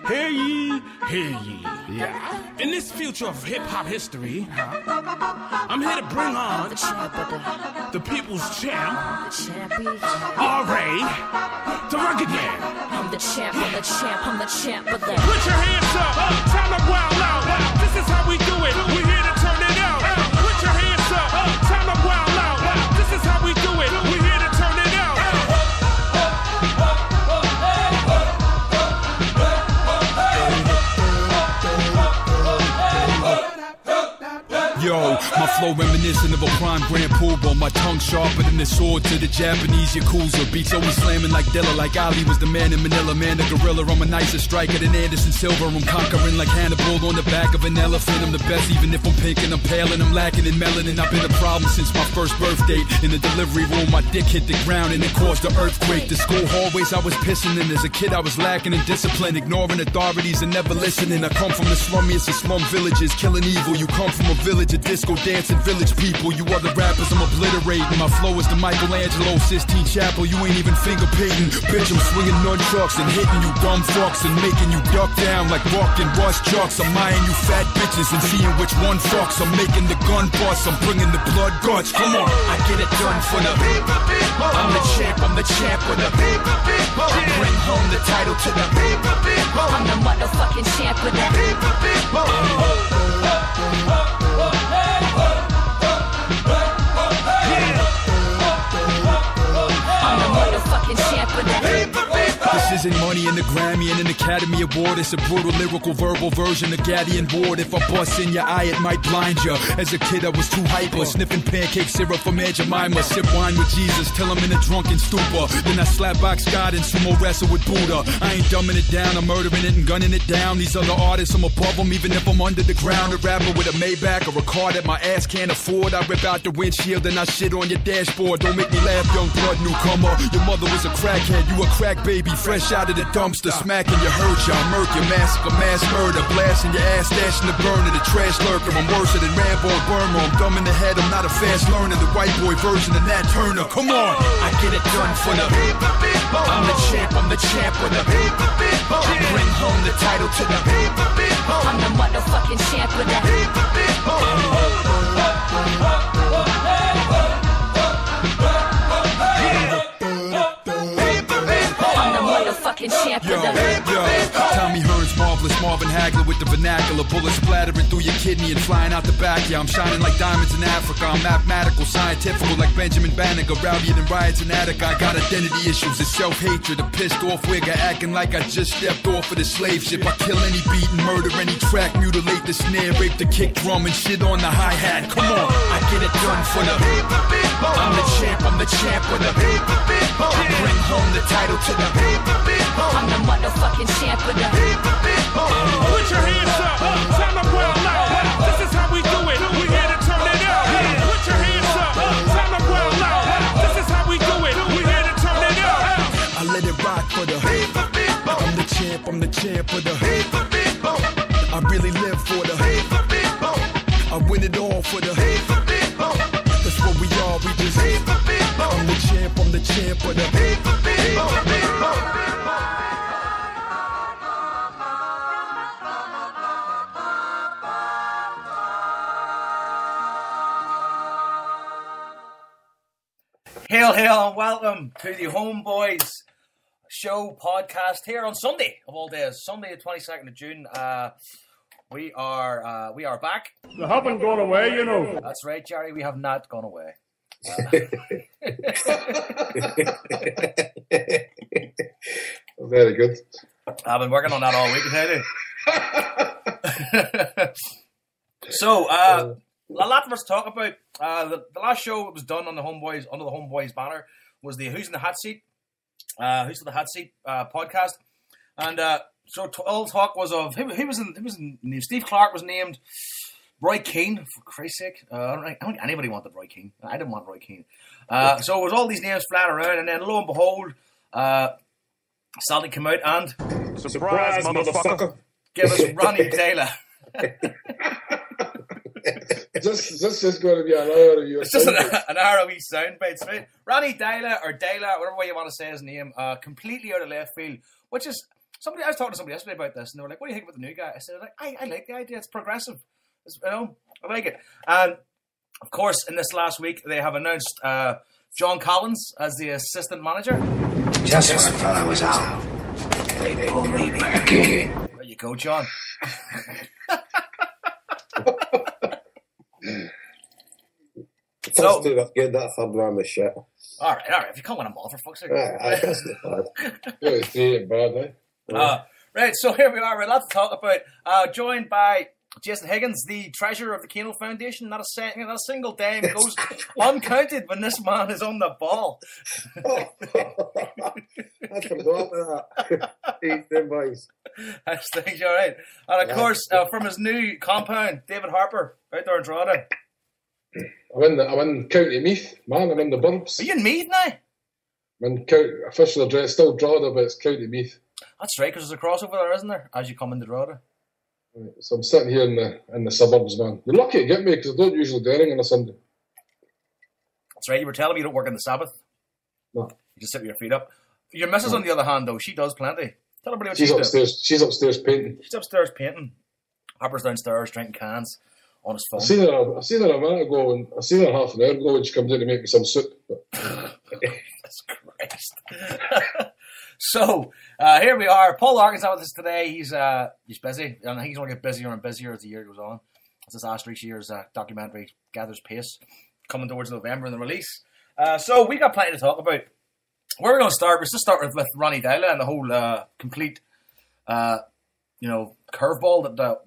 Hear ye, hear ye. Yeah. In this future of hip-hop history, I'm here to bring on the people's champ, R.A. the Rugged Man. I'm the champ, I'm the champ, I'm the champ of the... Put your hands up, time to wild out. This is how we do it, we're here to turn it out. Put your hands up, time to wild out. This is how we do it, we're here to turn it out. Yo, my flow reminiscent of a prime grand poobah. My tongue sharper than the sword to the Japanese Yakuza. Beats always slamming like Dilla, like Ali was the man in Manila. Man, the gorilla, I'm a nicer striker than Anderson Silva. I'm conquering like Hannibal on the back of an elephant. I'm the best even if I'm pink and I'm pale and I'm lacking in melanin. I've been a problem since my first birth date. In the delivery room, my dick hit the ground and it caused an earthquake. The school hallways I was pissing in. As a kid, I was lacking in discipline, ignoring authorities and never listening. I come from the slummiest of slum villages, killing evil. You come from a village of disco dancing village people. You other rappers, I'm obliterating. My flow is the Michelangelo Sistine Chapel. You ain't even finger painting. Bitch, I'm swinging nunchucks and hitting you dumb fucks and making you duck down like walking rust trucks. I'm eyeing you fat bitches and seeing which one fucks. I'm making the gun bust. I'm bringing the blood guts. Come on, I get it done for the people. I'm the champ for the people. I bring home the title to the people. I'm the motherfucking champ of the people. I'm the motherfucking champ of the This isn't money in the Grammy and an Academy Award. It's a brutal lyrical verbal version of Gaddy board. If I bust in your eye, it might blind you. As a kid, I was too hyper, sniffing pancake syrup from Aunt Jemima. Sip wine with Jesus till I'm in a drunken stupor. Then I slap box God and sumo wrestle with Buddha. I ain't dumbing it down, I'm murdering it and gunning it down. These other artists, I'm above them even if I'm under the ground. A rapper with a Maybach or a car that my ass can't afford. I rip out the windshield and I shit on your dashboard. Don't make me laugh, young blood newcomer. Your mother was a crackhead, you a crack baby, fresh out of the dumpster. Smacking your hurt, y'all murk your massacre, mass murder. Blasting your ass, stashing the burner, the trash lurker. I'm worse than Rambo and Burma. I'm dumb in the head, I'm not a fast learner. The white boy version of Nat Turner. Come on, I get it done for the people. I'm the champ for the people. I bring home the title to the people. I'm the motherfucking champ of the people. Fucking champ yo, Tommy Hearns, marvelous Marvin Hagler with the vernacular. Bullets splattering through your kidney and flying out the back. Yeah, I'm shining like diamonds in Africa. I'm mathematical, scientifical like Benjamin Banneker. Rowdier than riots in Attica. I got identity issues, it's self-hatred. A pissed off wigger acting like I just stepped off of the slave ship. I kill any beat and murder any track. Mutilate the snare, rape the kick drum and shit on the hi-hat. Come on, I get it done for the people. I'm the champ for the people. I bring home the title to the people. I'm the motherfucking champ of the people. Put your hands up, time to wild out. This is how we do it, we're here to turn it out. Put your hands up, time to wild out. This is how we do it, we're here to turn it out. I let it rock for the people. I'm the champ for the people. I really live for the people. I win it all for the people. That's what we are, we just I'm the champ for the people. Hail, hail, and welcome to the HomeBhoys show podcast here on Sunday of all days, Sunday the 22nd of June. We are back. You haven't gone away, you know. That's right, Jerry. We have not gone away. Very good. I've been working on that all week, So, a lot for us to talk about. The last show that was done on the HomeBhoys, under the HomeBhoys banner, was the Who's in the Hot Seat? Podcast. And so all talk was of Steve Clark was named. Roy Keane, for Christ's sake. I don't think anybody wanted Roy Keane. I didn't want Roy Keane. So it was all these names flat around, and then lo and behold, Sally came out and surprise, motherfucker, give us Ronnie Deila. This is going to be an hour of your It's just an ROE soundbite. Right? Ronnie Deila, or Deila, whatever way you want to say his name, completely out of left field, which is I was talking to somebody yesterday about this, and they were like, "What do you think about the new guy?" I said, "I like the idea. It's progressive. I like it." And of course, in this last week, they have announced John Collins as the assistant manager. Just when I thought I was out, they pulled me back in. There you go, John. First two were good, that third one was shit. All right. If you can't win them all, for fuck's sake. That's not bad. Three ain't bad, eh? Right, so here we are. We're allowed to talk about. Joined by Jason Higgins, the treasurer of the Kano Foundation. Not a single dime goes uncounted when this man is on the ball. I forgot that. Ethan, boys. How's things? All right. And of course, from his new compound, David Harper, out there in Drogheda. I'm in County Meath, man. I'm in the burbs. Are you in Meath now? I'm in official address, still Drogheda, but it's County Meath. That's right, because there's a crossover there, isn't there, as you come into Drogheda? Right, so I'm sitting here in the suburbs, man. You're lucky to get me, because I don't usually do anything on a Sunday. That's right, you were telling me you don't work on the Sabbath. No. You just sit with your feet up. Your missus, on the other hand, though, she does plenty. Tell everybody what she's upstairs. She's upstairs painting. She's upstairs painting. Harper's downstairs drinking cans on his phone. I seen her a minute ago, and I seen her half an hour ago when she comes in to make me some soup. Jesus Christ. So, here we are. Paul Larkin's out with us today. He's busy. And I think he's going to get busier and busier as the year goes on. As this Asterix year's documentary gathers pace, coming towards November in the release. So, we got plenty to talk about. Where we're going to start, we're just start with Ronnie Deila and the whole complete, curveball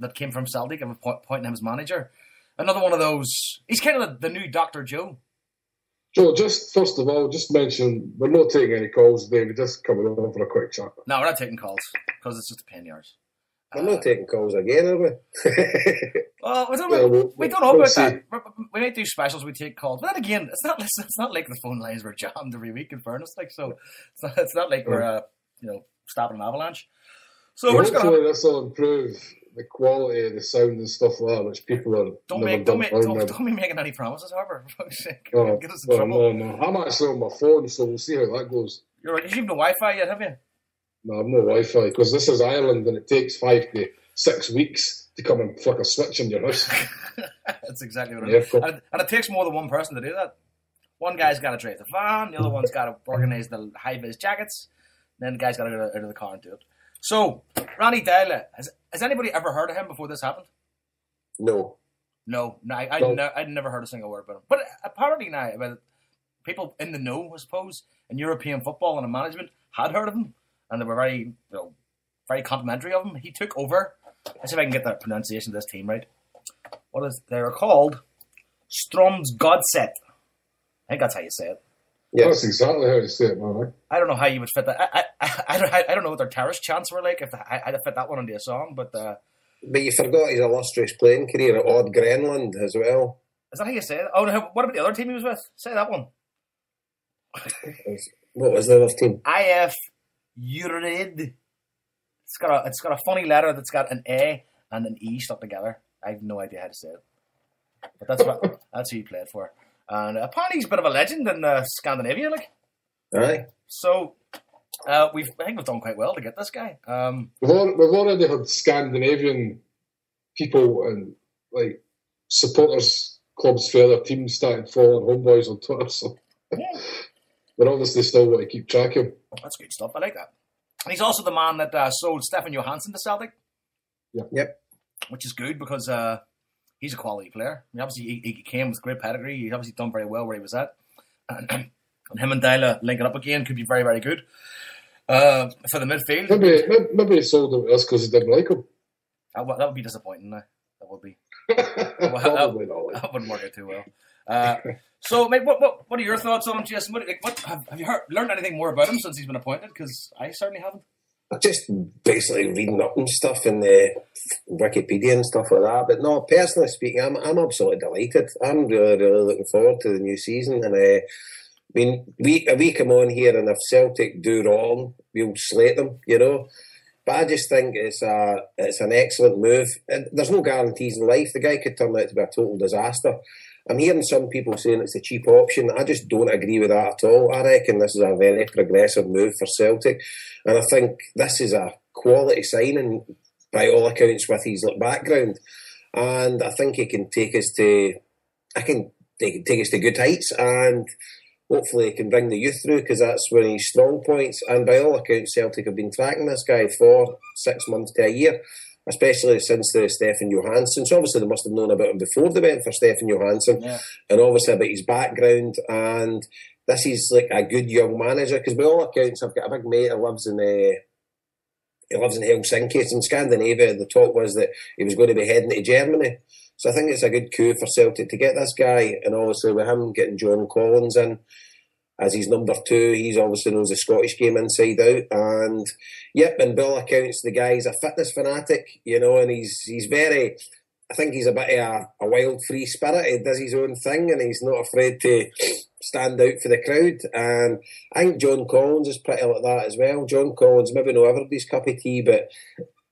that came from Celtic and appointing him as manager. Another one of those. He's kind of the new Dr. Joe. Joe, just first of all, just mention we're not taking any calls today. We're just coming over for a quick chat. No, we're not taking calls because it's just a pain in the arse. We're not taking calls again, are we? Well, we don't know about that. We might do specials. We take calls, but then again, it's not like the phone lines were jammed every week. In fairness, it's not like we're stopping an avalanche. So we're just hopefully this will improve the quality of the sound and stuff like that, which people are don't be making any promises, however. Get us in trouble. No. I'm actually on my phone, so we'll see how that goes. You're right. You have no Wi-Fi yet, have you? No, I've no Wi-Fi because this is Ireland and it takes 5 to 6 weeks to come and flick a switch in your house. That's exactly what it is. And it takes more than one person to do that. One guy's got to drive the van, the other one's got to organise the high-vis jackets, and then the guy's got to go out of the car and do it. So, Ronnie Deila, has anybody ever heard of him before this happened? No. I'd never heard a single word about him. But apparently now, people in the know, I suppose, in European football and in management had heard of him, and they were very, very complimentary of him. He took over. Let's see if I can get the pronunciation of this team right. They were called Strømsgodset. I think that's how you say it. Yeah, that's exactly how you say it, man. I don't know how you would fit that. I don't know what their terrace chants were like. If I'd have fit that one into a song, but you forgot his illustrious playing career at Odd Grenland as well. Is that how you say it? Oh, no, what about the other team he was with? Say that one. What was the other team? IF Ured. It's got a funny letter that's got an A and an E stuck together. I have no idea how to say it, but that's who he played for. And apparently he's a bit of a legend in Scandinavia, like. Aye. So I think we've done quite well to get this guy. We've already had Scandinavian people and like supporters clubs for other teams starting following HomeBhoys on Twitter, so we're obviously still want to keep track of him. That's good stuff. I like that. And he's also the man that sold Stefan Johansson to Celtic. Yeah. Yep. Which is good because he's a quality player. I mean, obviously, he came with great pedigree. He's obviously done very well where he was at. And him and Deila linking up again could be very, very good for the midfield. Maybe he sold him to us because he didn't like him. That would be disappointing now. That would be. Probably not. That wouldn't work out too well. So, mate, what are your thoughts on him, Jason? Have you learned anything more about him since he's been appointed? Because I certainly haven't. Just basically reading up and stuff in the Wikipedia and stuff like that. But no, personally speaking, I'm absolutely delighted. I'm really, really looking forward to the new season. And I mean, we come on here, and if Celtic do wrong, we'll slate them, But I just think it's an excellent move. And there's no guarantees in life. The guy could turn out to be a total disaster. I'm hearing some people saying it's a cheap option. I just don't agree with that at all. I reckon this is a very progressive move for Celtic. And I think this is a quality signing by all accounts with his background, and I think he can take us to. Take us to good heights, and hopefully he can bring the youth through, because that's one of his strong points. And by all accounts, Celtic have been tracking this guy for 6 months to a year, especially since the Stefan Johansson. So obviously they must have known about him before they went for Stefan Johansson, and obviously about his background. And this is like a good young manager, because by all accounts, I've got a big mate who lives in Helsinki. It's in Scandinavia. The talk was that he was going to be heading to Germany. So I think it's a good coup for Celtic to get this guy, and obviously with him getting John Collins in as his number 2, he's obviously knows the Scottish game inside out. And and by all accounts, the guy's a fitness fanatic, and he's very. I think he's a bit of a wild, free spirit. He does his own thing, and he's not afraid to stand out for the crowd. And I think John Collins is pretty like that as well. John Collins, maybe not everybody's cup of tea, but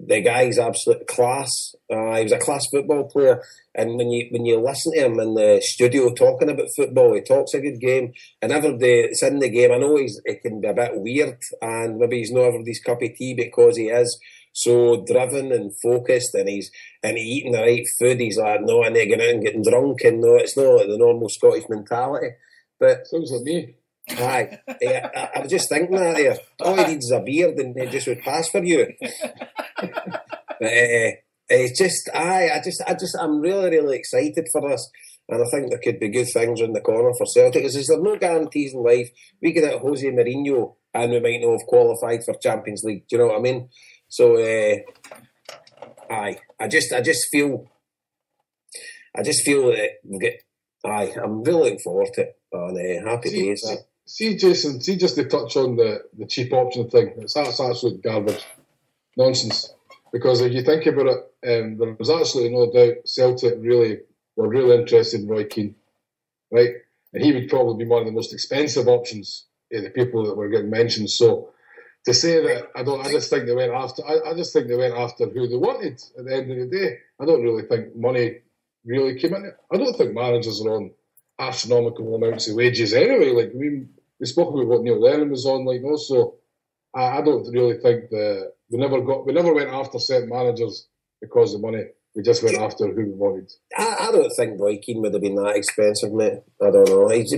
the guy's absolute class. He was a class football player, and when you listen to him in the studio talking about football, he talks a good game, and everybody that's in the game, I know it can be a bit weird, and maybe he's not everybody's cup of tea because he is so driven and focused, and he's eating the right food. He's like, no, I need to get out and getting drunk, and no, it's not like the normal Scottish mentality. But sounds like me. Aye, I was just thinking that there. All he needs is a beard, and it just would pass for you. But it's just, I'm really, really excited for this, and I think there could be good things in the corner for Celtic. There's no guarantees in life. We could have Jose Mourinho, and we might not have qualified for Champions League. Do you know what I mean? So, I just feel that I'm really looking forward to it, and happy days. See, Jason, just to touch on the cheap option thing, that's absolute garbage. Nonsense. Because if you think about it, there was absolutely no doubt Celtic were really interested in Roy Keane, right? And he would probably be one of the most expensive options of the people that were getting mentioned. So to say that, I just think they went after who they wanted at the end of the day. I don't really think money really came in it. I don't think managers are on astronomical amounts of wages anyway. Like, we spoke about what Neil Lennon was on, like, also. I don't really think we never went after certain managers because of money. We just went after who we wanted. I don't think Roy Keane would have been that expensive, mate. I don't know. He's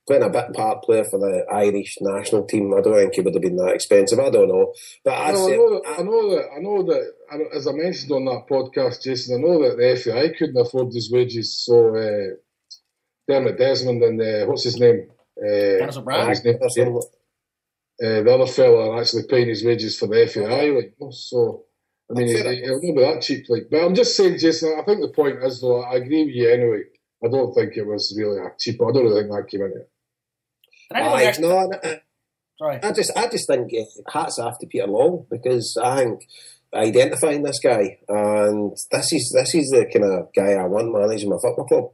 playing a bit part player for the Irish national team. I don't think he would have been that expensive. I don't know. But I know that, as I mentioned on that podcast, Jason, I know that the FAI couldn't afford his wages. So Dermot Desmond and what's his name? Dennis O'Brien. The other fella are actually paying his wages for the FAI, so I mean, it'll not be that cheap. But I'm just saying, Jason, I think the point is, though, I agree with you anyway. I don't think it was really cheap. I don't really think that came in it. Sorry. I just think hats off to Peter Long, because I think identifying this guy, and this is the kind of guy I want managing my football club.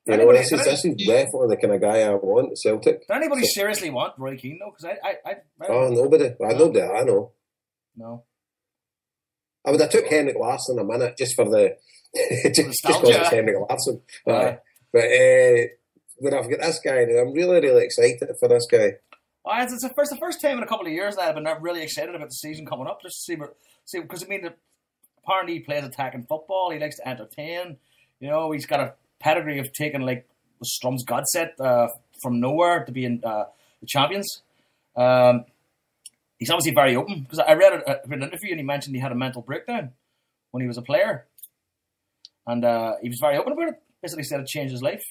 This is definitely the kind of guy I want at Celtic. Did anybody seriously want Roy Keane, though? Because nobody. Nobody I know. No. I would have took Henrik Larsson a minute just for the just because it's Henrik Larsson. But when I've got this guy now, I'm really, really excited for this guy. It's the first time in a couple of years that I've been really excited about the season coming up, just to see because apparently he plays attacking football. He likes to entertain. He's got a pedigree of taking the Strum's Godset from nowhere to being the champions. He's obviously very open, because I read an interview and he mentioned he had a mental breakdown when he was a player, and he was very open about it. Basically said it changed his life.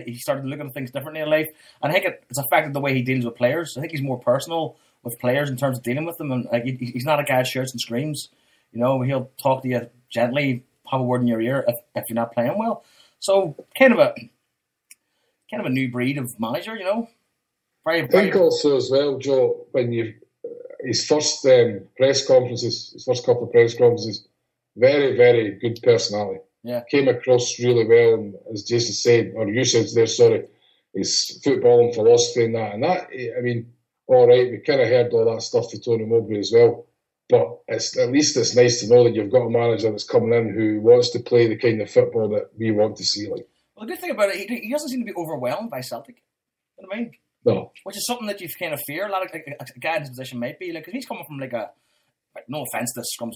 He started looking at things differently in life, and I think it's affected the way he deals with players. I think he's more personal with players in terms of dealing with them, and he's not a guy that shouts and screams. He'll talk to you gently, have a word in your ear if you're not playing well. So kind of a new breed of manager, I think also as well, Joe, when his first press conferences, his first couple of press conferences, very, very good personality. Yeah, came across really well, and as Jason said, or you said there, sorry, his football and philosophy and that. I mean, all right, we kind of heard all that stuff for Tony Mowbray as well. But at least it's nice to know that you've got a manager that's coming in who wants to play the kind of football that we want to see. Well, the good thing about it, he doesn't seem to be overwhelmed by Celtic. You know what I mean? No. Which is something that you kind of fear. A lot of a guy in his position might be like, because he's coming from like no offense to Scrum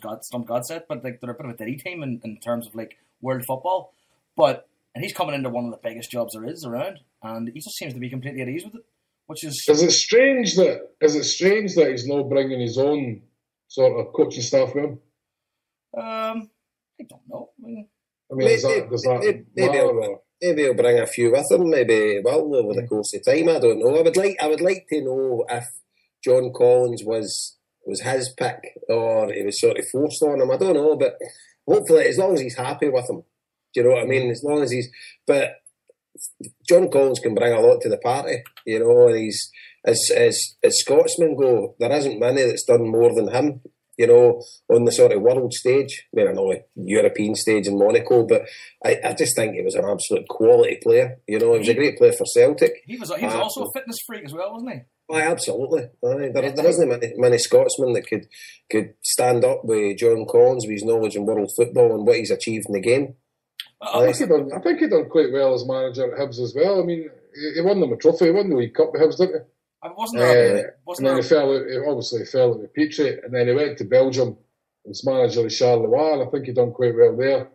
Godset, but like they're a bit of a ditty team in terms of like world football. And he's coming into one of the biggest jobs there is around, and he just seems to be completely at ease with it. Which is it strange that he's not bringing his own sort of coaching staff with him? I don't know. Maybe he'll bring a few with him. Maybe over the course of time. I don't know. I would like to know if John Collins was his pick or he was sort of forced on him. I don't know, but hopefully, as long as he's happy with him, do you know what I mean? As long as but John Collins can bring a lot to the party, you know. And he's as Scotsmen go, there isn't many that's done more than him. You know, on the sort of world stage. I mean, I know European stage in Monaco, but I just think he was an absolute quality player. You know, he was a great player for Celtic. He was also a fitness freak as well, wasn't he? Absolutely. There isn't many Scotsmen that could stand up with John Collins with his knowledge in world football and what he's achieved in the game. I think he done quite well as manager at Hibs as well. I mean, he won them a trophy. He won the League Cup with Hibs, didn't he? Wasn't there? And then he fell out with Petrie, and then he went to Belgium as manager of Charleroi, and I think he done quite well there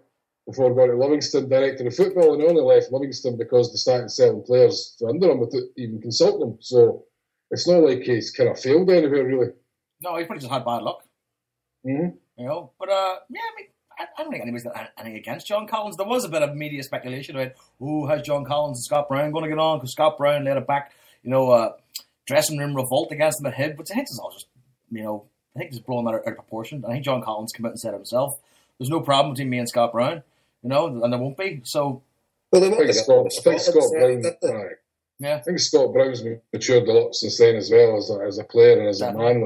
before going to Livingston, director of football, and he only left Livingston because they started selling players to under him without even consulting them. So it's not like he's kind of failed anywhere, really. No, he probably just had bad luck. Mm-hmm. You know, but I don't think anybody's got anything against John Collins. There was a bit of media speculation about, how's John Collins and Scott Brown going to get on? Because Scott Brown led it back, dressing room revolt against him at Hib, which I think is all just, I think it's blowing that out of proportion. I think John Collins came out and said it himself. There's no problem between me and Scott Brown, and there won't be. So, I think Scott Brown's matured a lot since then as well as a player and as a man,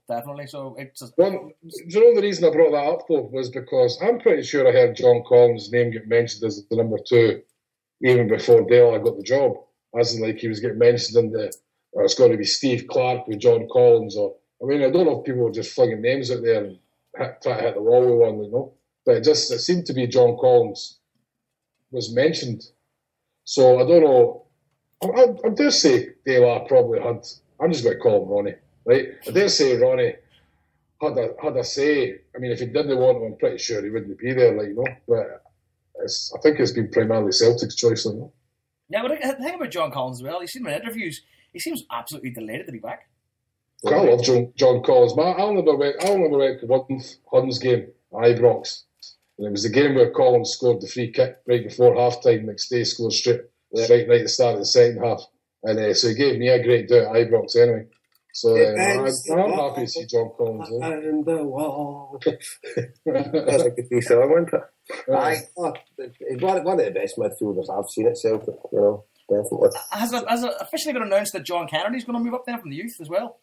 Definitely. So it's just do you know the reason I brought that up though was because I'm pretty sure I heard John Collins' name get mentioned as the number 2 even before Deila got the job, as in like he was getting mentioned in it's going to be Steve Clark with John Collins, I don't know if people were just flinging names out there and try to hit the wall with one, but it seemed to be John Collins was mentioned. So I don't know. I dare say Deila probably had. I'm just going to call him Ronnie, right? I dare say Ronnie had a say. I mean, if he didn't want him, I'm pretty sure he wouldn't be there, But I think it's been primarily Celtic's choice, Yeah, but the thing about John Collins as well, you've seen him in interviews. He seems absolutely delighted to be back. I love John Collins. I'll never went to one Huns game at Ibrox. And it was the game where Collins scored the free kick right before half-time. McStay scored straight right at the start of the second half. And so he gave me a great day at Ibrox anyway. So I'm happy to see John Collins. And the wall. That's a good piece of wasn't it? He's one of the best midfielders I've seen at Celtic, definitely. Has it officially been announced that John Kennedy's going to move up there from the youth as well?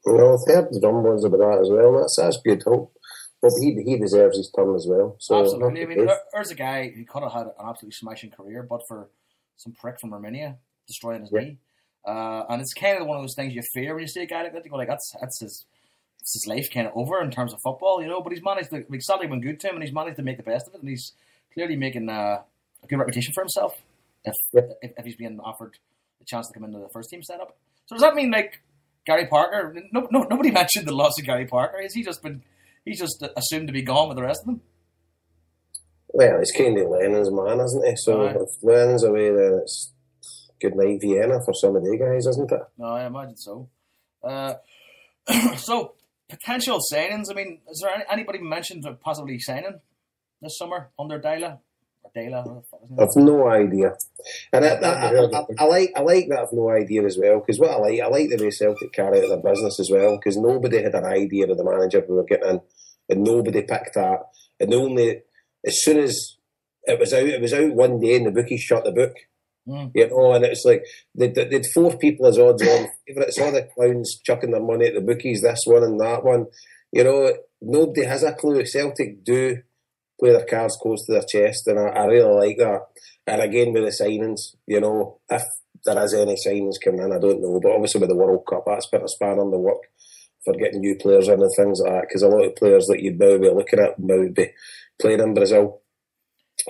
I've heard the rumblings about that as well. That's good hope. But he deserves his turn as well. So absolutely. I mean, there's a guy who could have had an absolutely smashing career, but for some prick from Romania destroying his knee. And it's kind of one of those things you fear when you see a guy like that. You go like, that's his life kind of over in terms of football, But he's managed to, Celtic been good to him, and he's managed to make the best of it, and he's clearly making a good reputation for himself. If he's being offered the chance to come into the first team setup. So does that mean like Gary Parker? Nobody mentioned the loss of Gary Parker. He's just assumed to be gone with the rest of them. Well, it's kind of Lennon's man, isn't he? So if Lennon's away, then it's good night Vienna for some of the guys, isn't it? No, I imagine so. So potential signings. I mean, is there anybody mentioned possibly signing this summer under Deila? I've no idea, and I like that I've no idea as well, because what I like the way Celtic carry out their business as well, because nobody had an idea of the manager we were getting in, and nobody picked that, and only as soon as it was out one day and the bookies shut the book, and it's like they'd 4 people as odds on favourites, all the clowns chucking their money at the bookies, this one and that one, nobody has a clue. Celtic do play their cards close to their chest, and I really like that. And again with the signings, if there is any signings coming in, I don't know, but obviously with the World Cup, that's put a span on the work for getting new players in and things like that, because a lot of players that you'd now be looking at now would be playing in Brazil.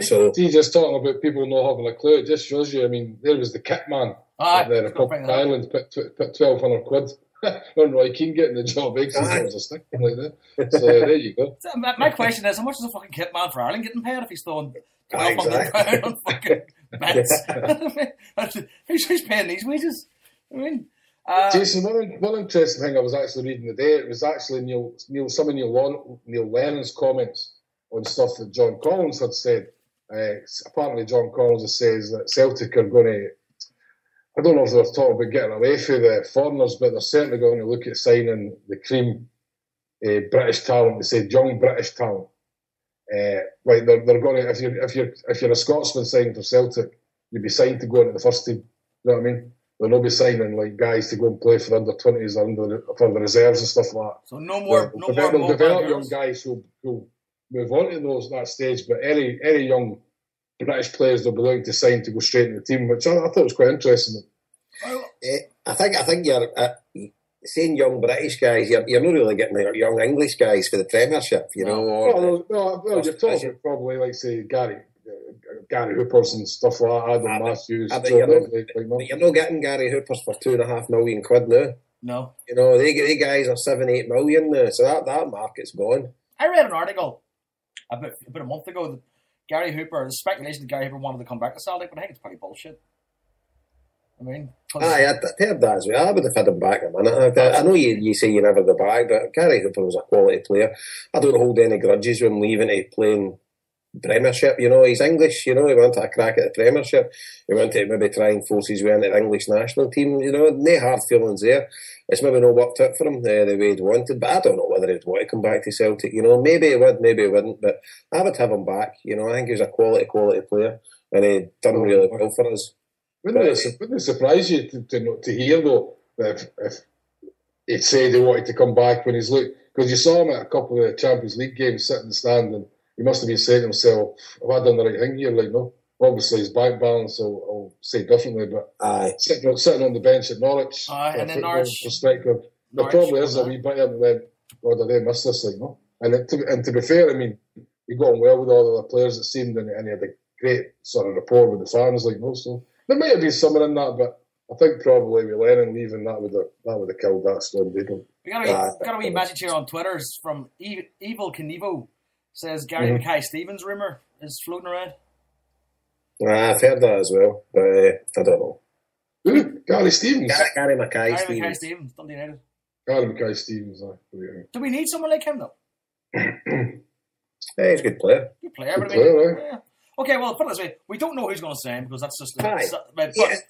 So see, just talking about people not having a clue, it just shows you. I mean, there was the kit man Aye, the Republic of Ireland put 1,200 quid on Roy Keane getting the job. It was a stick like that. So there you go. So, my question is, how much is a fucking kit man for Ireland getting paid if he's throwing £1,200 on fucking bets? Who's paying these wages? I mean, Jason, one interesting thing I was actually reading today, it was actually some of Neil Lennon's comments on stuff that John Collins had said. Apparently John Collins says that Celtic are going to, I don't know if they're talking about getting away from the foreigners, but they're certainly going to look at signing the cream British talent. They said young British talent. Like they're going to, if you're a Scotsman signing for Celtic, you'd be signed to go into the first team. You know what I mean? They'll not be signing like guys to go and play for under 20s or for the reserves and stuff like that. So no more. They'll develop young guys who'll move on to that stage, but any young British players they'll be looking to sign to go straight into the team, which I thought was quite interesting. I think you're saying young British guys. You're not really getting young English guys for the Premiership, you know. No, you're talking probably like say Gary Hoopers and stuff like that, Adam Matthews. You're not getting Gary Hoopers for £2.5 million now. No, you know they guys are 7-8 million now, so that market's gone. I read an article about a month ago that Gary Hooper, the speculation that Gary Hooper wanted to come back to Celtic, but I think it's pretty bullshit. I mean, I'd heard that as well. I would have had him back a minute. I know you say you never go back, but Gary Hooper was a quality player. I don't hold any grudges with him leaving to playing Premiership. You know, he's English. You know, he went to a crack at the Premiership. He went to maybe try and force his way into the English national team. You know, no hard feelings there. It's maybe not worked out for him the way he'd wanted, but I don't know whether he'd want to come back to Celtic. You know, maybe he would, maybe he wouldn't, but I would have him back. You know, I think he was a quality player, and he'd done really well for us. Wouldn't it surprise you to hear though that if he'd said he wanted to come back when he's looked, because you saw him at a couple of the Champions League games sitting in the stand, and he must have been saying to himself, "Have I done the right thing here?" Like, no. Obviously, his bank balance will say differently, but sitting on the bench at Norwich, and then Norwich perspective, there probably is a wee bit of them. God, did they miss this? Like, no. And to be fair, I mean, he got on well with all the other players, it seemed, and he had a great sort of rapport with the fans, like, no. So there might have been something in that, but I think probably with Lennon leaving, that would have killed that squad. We got a wee message here on Twitter from Evil Knievo. Says Gary Mackay Stevens rumour is floating around. I've heard that as well, but I don't know. Who? Gary Stevens? Gary Mackay Stevens, Dundee United. Gary Mackay Stevens, Do we need someone like him, though? He's a good player. Good player, but I mean, yeah. Okay, well, put it this way, we don't know who's going to sign because that's just...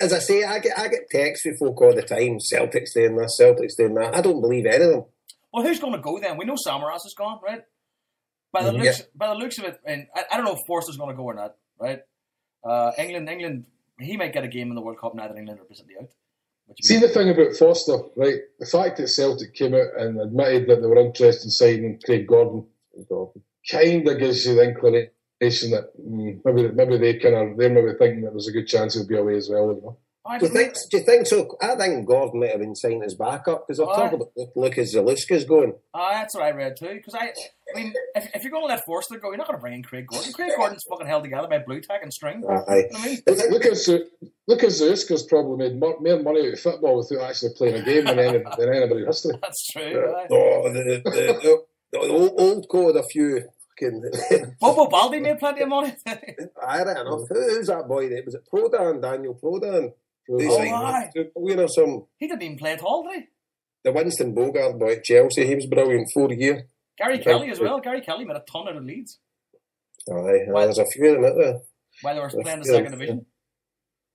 as I say, I get texts from folk all the time, Celtic's doing this, Celtic's doing that. I don't believe any of them. Well, who's going to go then? We know Samaras is gone, right? By the looks of it, and I don't know if Forster's going to go or not, right? England, he might get a game in the World Cup now that England are presently out. See the thing about Foster, right? The fact that Celtic came out and admitted that they were interested in signing Craig Gordon kind of gives you the inclination that maybe they're maybe thinking that there's a good chance he'll be away as well. You know? Do you think so? I think Gordon might have been signed as backup because I've talked about Lucas Zaluska's going. That's what I read too. Because I mean, if you're going to let Forster go, you're not going to bring in Craig Gordon. Craig Gordon's fucking held together by blue tack and string. You know what I mean? Lucas Zaluska's probably made more money out of football without actually playing a game than anybody in history. That's true. The old code, a few. Bobo Baldi made plenty of money. I don't know. Who's that boy? Was it Prodan? Daniel Prodan? He didn't even play at all, did he? The Winston Bogart boy at Chelsea, he was brilliant 4 years. Gary Kelly as well. Gary Kelly made a ton out of Leeds. There's a few of them out there. While they were playing the second division.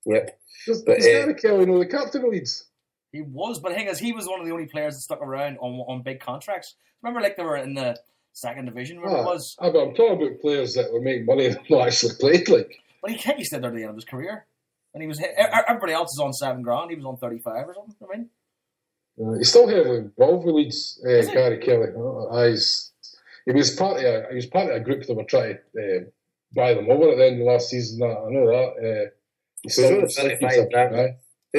Yep. Is Gary Kelly the captain of Leeds? He was, but the thing is, he was one of the only players that stuck around on big contracts. Remember, like, they were in the second division, it was. I'm talking about players that were making money and not actually played, like. But he stayed there at the end of his career. And he was everybody else is on $7,000. He was on 35 or something. I mean, he's still heavily involved with Leeds. Gary Kelly. He was part of a group that were trying to buy them over at the end of last season. I know that. He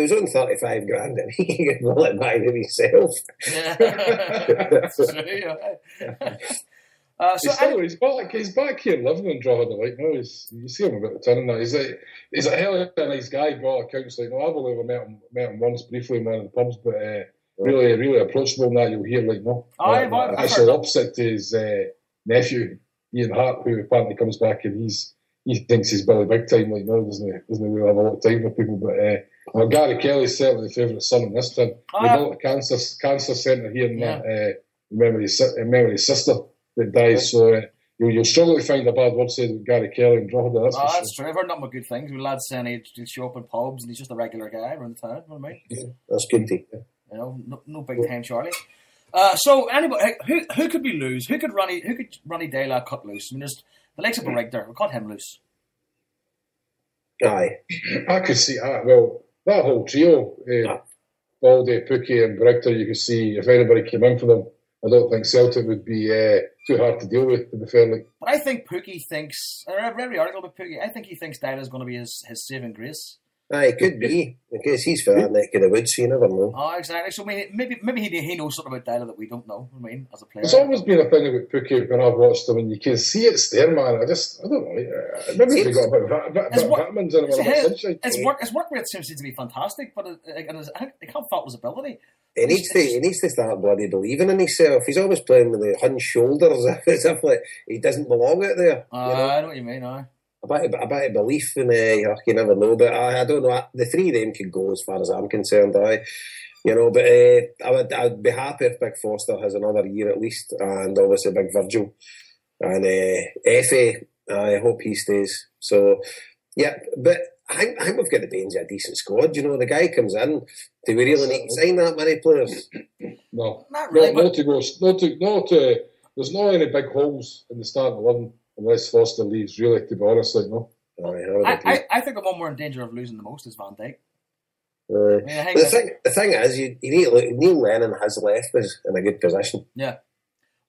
was on 35 grand, and he could roll it by himself. Yeah, that's true. He's back here living in Drogheda, like, no, you see him about the turn and that. He's a hell of a nice guy, by all accounts. Like, no, I've only ever met him once briefly in one of the pubs, but really, really approachable. And that you'll hear, like, no, actually opposite to his nephew Ian Hart, who apparently comes back and he thinks he's Billy Big Time. Like, no, doesn't really have a lot of time for people. But Gary Kelly's certainly the favourite son in this town. They built a cancer centre here in that memory of his sister that dies. So you'll struggle to find a bad word said with Gary Kelly in Drogheda. That's true. I've heard nothing but good things. With lads saying he'd show up in pubs and he's just a regular guy around the town. You know what I mean? Yeah, that's good to hear. You know, no big time Charlie. So anybody, who could we lose? Who could Ronnie Deila cut loose? I mean, there's the likes of Barigder. We cut him loose. Aye, I could see that. Well, that whole trio, Baldy, Pookie, and Barigder. You could see if anybody came in for them. I don't think Celtic would be too hard to deal with, to be fair. Like. But I think Pookie thinks. I read the article about Pookie. I think he thinks Deila's going to be his saving grace. Aye, it could be. Because he's for that neck of the woods, so you never know. Oh, exactly. So maybe he knows something about Deila that we don't know. I mean, as a player, there's always been a thing about Pookie when I've watched him, and you can see it's there, man. I don't know. Maybe they got a bit of vitamins in him or a bit of sunshine. His work rate seems to be fantastic, but I can't fault his ability. He needs to start bloody believing in himself. He's always playing with the hunched shoulders, as if like he doesn't belong out there. I know what you mean. A bit of belief in you never know, but I don't know. The three of them could go as far as I'm concerned. But I'd be happy if Big Foster has another year at least, and obviously Big Virgil and Effie. I hope he stays. So yeah, but I think we've got the Baines a decent squad. You know, the guy comes in. Do we really need to sign that many players? No, not really. There's not any big holes in the starting 11. Unless Foster leaves, really, to be honest, like, no. I think the one we're in danger of losing the most is Van Dijk. The thing is, you need to look, Neil Lennon has left us in a good position. Yeah,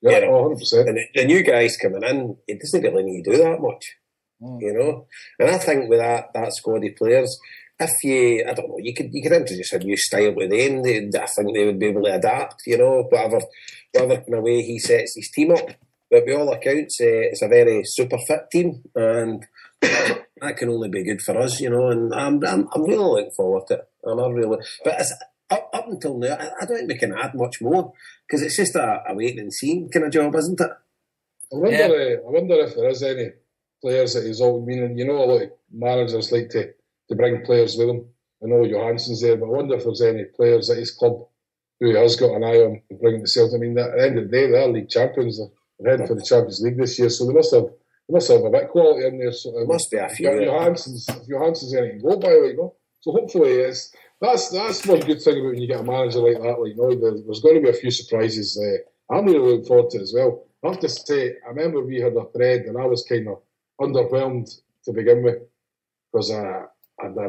100%. And the new guys coming in, it doesn't really need to do that much, you know. And I think with that squad of players, if I don't know, you could introduce a new style with them. I think they would be able to adapt, you know, whatever kind of way he sets his team up. But by all accounts, it's a very super fit team, and that can only be good for us, you know. And I'm really looking forward to it. But it's, up until now, I don't think we can add much more because it's just a wait and see kind of job, isn't it? I wonder if there is any players that he's all meaning. You know, a lot of managers like to bring players with them. I know Johansson's there, but I wonder if there's any players at his club who he has got an eye on bringing to Celtic. I mean, at the end of the day, they are league champions. They're heading for the Champions League this year, so they must have a bit of quality in there. So, must be a few. Johansson's anything to go by, like, no? So hopefully that's one good thing about when you get a manager like that. Like, no, there's going to be a few surprises. I'm really looking forward to it as well. I have to say, I remember we had a thread and I was kind of underwhelmed to begin with because I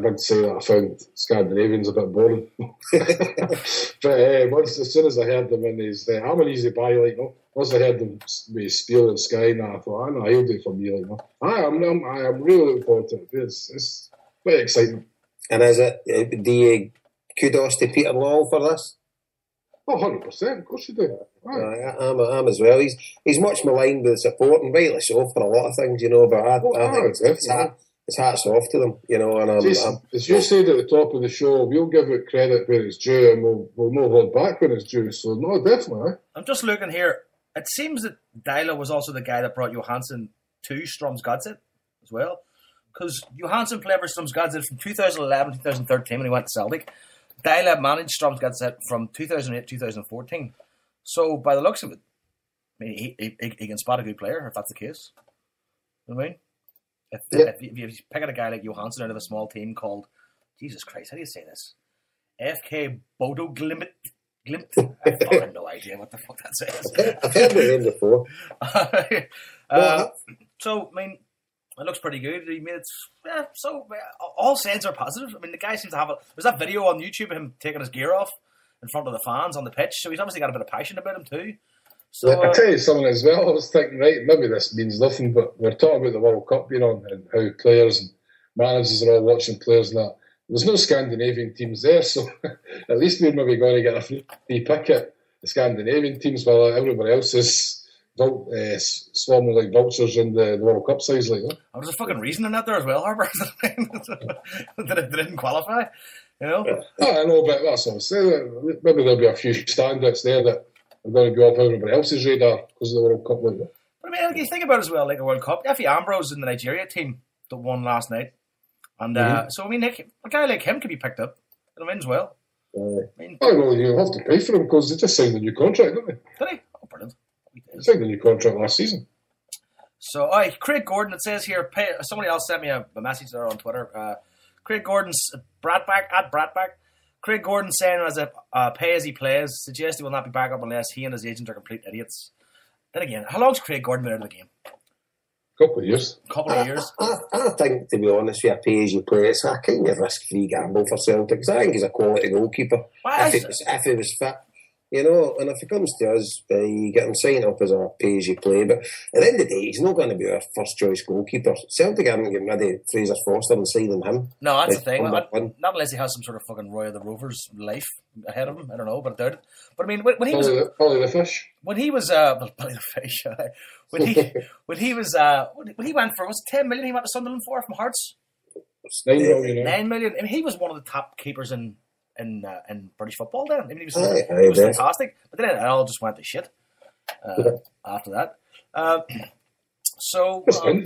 did say that I found Scandinavians a bit boring. But as soon as I heard them in his, I'm an easy buy, like, no. Once I heard them with Spiel and Sky, and I thought, I know, he'll do it for me, like, no. I am really looking forward to it. It's quite exciting. And is it, do you kudos to Peter Lawwell for this? Oh, 100%, of course you do. Right. I'm as well. He's much maligned with support, and rightly so for a lot of things, you know, but I think it's hats off to them, you know. And Jason, as you said at the top of the show, we'll give it credit where it's due, and we'll not hold back when it's due. So no, definitely. I'm just looking here. It seems that Deila was also the guy that brought Johansson to Strømsgodset as well, because Johansson played for Strømsgodset from 2011 to 2013 when he went to Celtic. Deila managed Strømsgodset from 2008 to 2014. So by the looks of it, I mean, he can spot a good player if that's the case. You know what I mean? If you pick out a guy like Johansson out of a small team called, Jesus Christ, how do you say this? FK Bodo Glimt. I have no idea what the fuck that says. I've heard the name before. So, I mean, it looks pretty good. He made it, so all signs are positive. I mean, the guy seems to have there's that video on YouTube of him taking his gear off in front of the fans on the pitch, so he's obviously got a bit of passion about him too. So, I'll tell you something as well. I was thinking, right, maybe this means nothing, but we're talking about the World Cup being on and how players and managers are all watching players and that. There's no Scandinavian teams there, so at least we're maybe going to get a free pick at the Scandinavian teams while everybody else is swarming like vultures in the World Cup size like that. There's a fucking reason in that there as well, Harper. that it didn't qualify, you know? I know, but that's what I'm saying. Maybe there'll be a few standouts there that are going to be off everybody else's radar because of the World Cup like that. But I mean, like, you think about it as well, like a World Cup. Effie Ambrose in the Nigeria team that won last night. And so, I mean, Nick, a guy like him could be picked up. You know, as well. I know you have to pay for him because they just signed a new contract, didn't they? Did he? Oh, brilliant. They signed a new contract last season. So, Craig Gordon, it says here, somebody else sent me a message there on Twitter. Craig Gordon's Bratback. Craig Gordon saying as a pay as he plays, suggests he will not be back up unless he and his agent are complete idiots. Then again, how long's Craig Gordon been out of the game? Couple of years. I think, to be honest, with a pay as you play, it's a kind of risk-free gamble for Celtic because I think he's a quality goalkeeper. If he was fit, you know, and if he comes to us, you get him signed up as a pay as you play. But at the end of the day, he's not going to be our first choice goalkeeper. Celtic haven't getting rid of Fraser Forster and signing him. No, that's the thing. Not unless he has some sort of fucking Roy of the Rovers life ahead of him. I don't know, but I doubt it. But I mean, when he was Polly the Fish. When he was Polly the Fish. When he went for, was it 10 million he went to Sunderland for from Hearts? 9 million. 9 million. I mean, he was one of the top keepers in British football then. I mean, he was fantastic. But then it all just went to shit after that.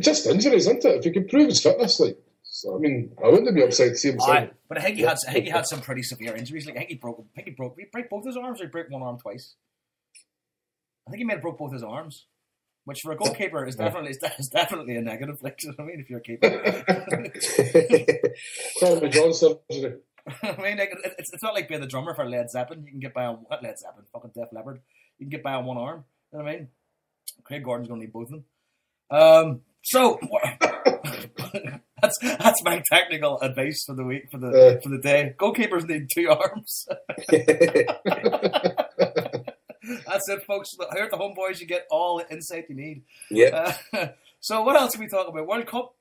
Just injuries, isn't it? If you can prove his fitness, like, so, I mean, I wouldn't be upset to see him sign. But I think he had some pretty severe injuries. Like I think he broke both his arms, or he broke one arm twice. I think he may have broke both his arms. Which for a goalkeeper is definitely a negative. Like, you know what I mean, if you're a keeper. Tommy John surgery. I mean, like, it's not like being the drummer for Led Zeppelin. You can get by on not Led Zeppelin, fucking Def Leppard. You can get by on one arm. You know what I mean? Craig Gordon's going to need both of them. So that's my technical advice for the week for the day. Goalkeepers need 2 arms. That's it, folks. Here at the HomeBhoys, you get all the insight you need. Yeah. So what else can we talk about? World Cup?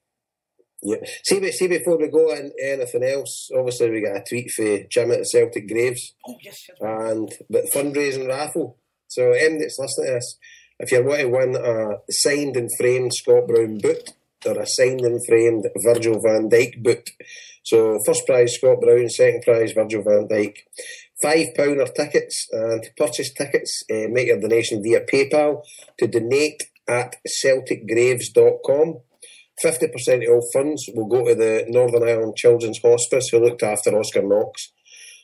Yeah. See before we go on anything else, obviously we got a tweet for Jim at the Celtic Graves. Oh, yes. But fundraising raffle. So anyone that's listening to this, if you want to win a signed and framed Scott Brown boot or a signed and framed Virgil van Dijk boot. So first prize Scott Brown, second prize Virgil van Dijk. £5 are tickets, and to purchase tickets, make your donation via PayPal to donate@celticgraves.com. 50% of all funds will go to the Northern Ireland Children's Hospice, who looked after Oscar Knox.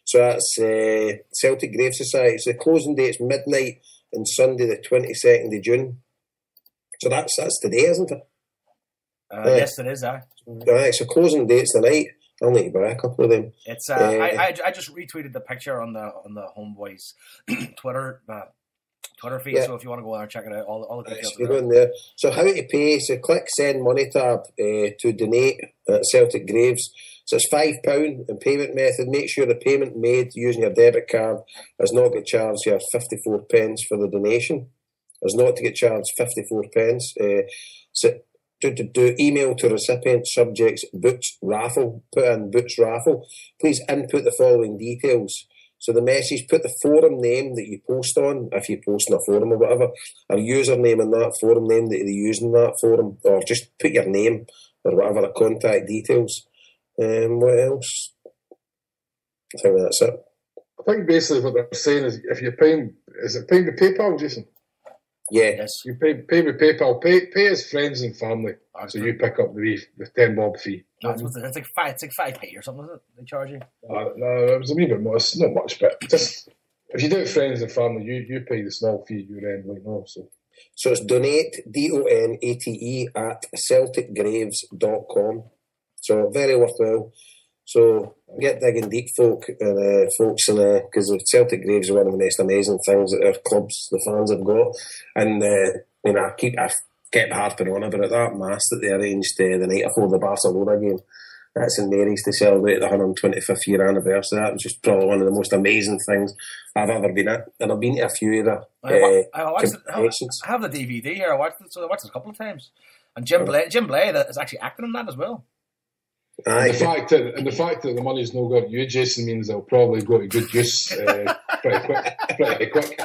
So that's Celtic Grave Society. So the closing date's midnight on Sunday, the 22nd of June. So that's today, isn't it? Yes, it is. Right, so closing date's tonight. I'll need to buy a couple of them. It's I just retweeted the picture on the HomeBhoys Twitter feed. Yeah. So if you want to go there and check it out, all the details. Go in there. So how to pay? So click Send Money tab to donate at Celtic Graves. So it's £5 in payment method. Make sure the payment made using your debit card is not get charged your 54 pence for the donation. Is not to get charged 54 pence. So do email to recipient subjects Boots Raffle. Put in Boots Raffle. Please input the following details. So the message, put the forum name that you post on, if you post in a forum or whatever, or username in that forum name that they use in that forum, or just put your name or whatever, the contact details. What else? I think that's it. I think basically what they're saying is if you're paying, is it paying with PayPal, Jason? Yeah. Yes. You pay with PayPal. Pay as friends and family. So you pick up the £10 fee. It's like £5 or something, isn't it? They charge you. No, it was a wee bit more. It's not much, but just if you do it friends and family, you pay the small fee you end like no. So it's donate DONATE at CelticGraves.com. So very worthwhile. So get digging deep, folks, because the Celtic Graves are one of the most amazing things that our clubs, the fans have got. And I kept harping on about that mass that they arranged the night before the Barcelona game. That's in Mary's to celebrate the 125th year anniversary. That was just probably one of the most amazing things I've ever been at. And I've been to a few of the I have the DVD here. I watched it a couple of times. And Jim Blay that is actually acting in that as well. And the fact that the money's not got you, Jason, means it'll probably go to good use pretty quick.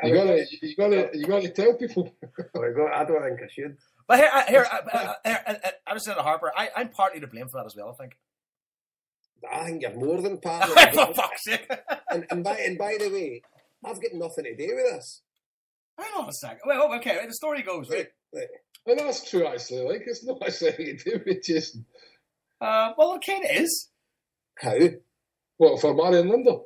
You gotta tell people. I don't think I should. But I was saying to Harper, I'm partly to blame for that as well, I think. I think you're more than part of For fuck's sake. and by the way, I've got nothing to do with this. Hang on a second. Well, okay, the story goes, right? Well, that's true, actually. Like, it's not actually anything to do with Jason. Well, it kind of is. How? What, for marrying Linda?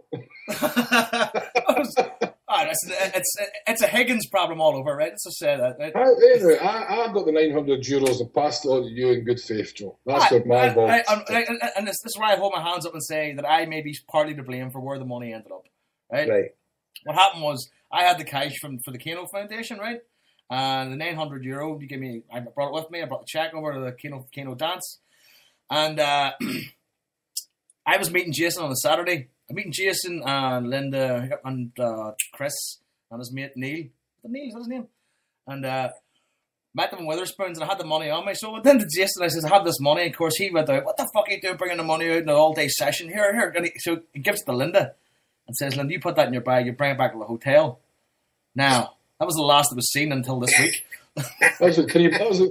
It's a Higgins problem all over, right? Let's just say that. Right? Anyway, I got the €900 and passed it on to you in good faith, Joe. That's what my fault. And this is where I hold my hands up and say that I may be partly to blame for where the money ended up, right? What happened was I had the cash for the Kano Foundation, right? And the €900 you gave me, I brought it with me. I brought the check over to the Kano dance, and I was meeting Jason on a Saturday. I'm meeting Jason and Linda and Chris and his mate Neil. Neil, is that his name? And met them in Witherspoons, and I had the money on me. So I went into Jason, I said, I have this money. Of course, he went out, what the fuck are you doing bringing the money out in an all-day session? Here. So he gives it to Linda and says, Linda, you put that in your bag, you bring it back to the hotel. Now, that was the last it was seen until this week. That was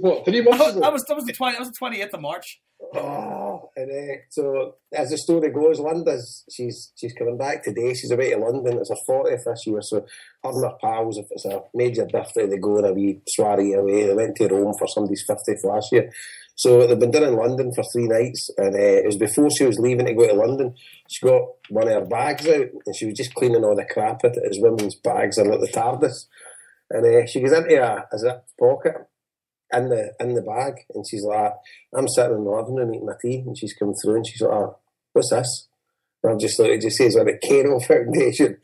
what, 3 months ago? That was the 28th of March. Oh, and so as the story goes, Linda's she's coming back today. She's away to London. It's her 40th this year, so her and her pals, if it's a major birthday, they go on a wee soiree away. They went to Rome for somebody's 50th last year. So they've been down in London for 3 nights, and it was before she was leaving to go to London. She got one of her bags out, and she was just cleaning all the crap out of his women's bags, or like the TARDIS. And she goes into a zip pocket in the bag, and she's like, I'm sitting in the living room eating my tea, and she's coming through, and she's like, oh, what's this? And I'm just like, it just says on the Kano Foundation.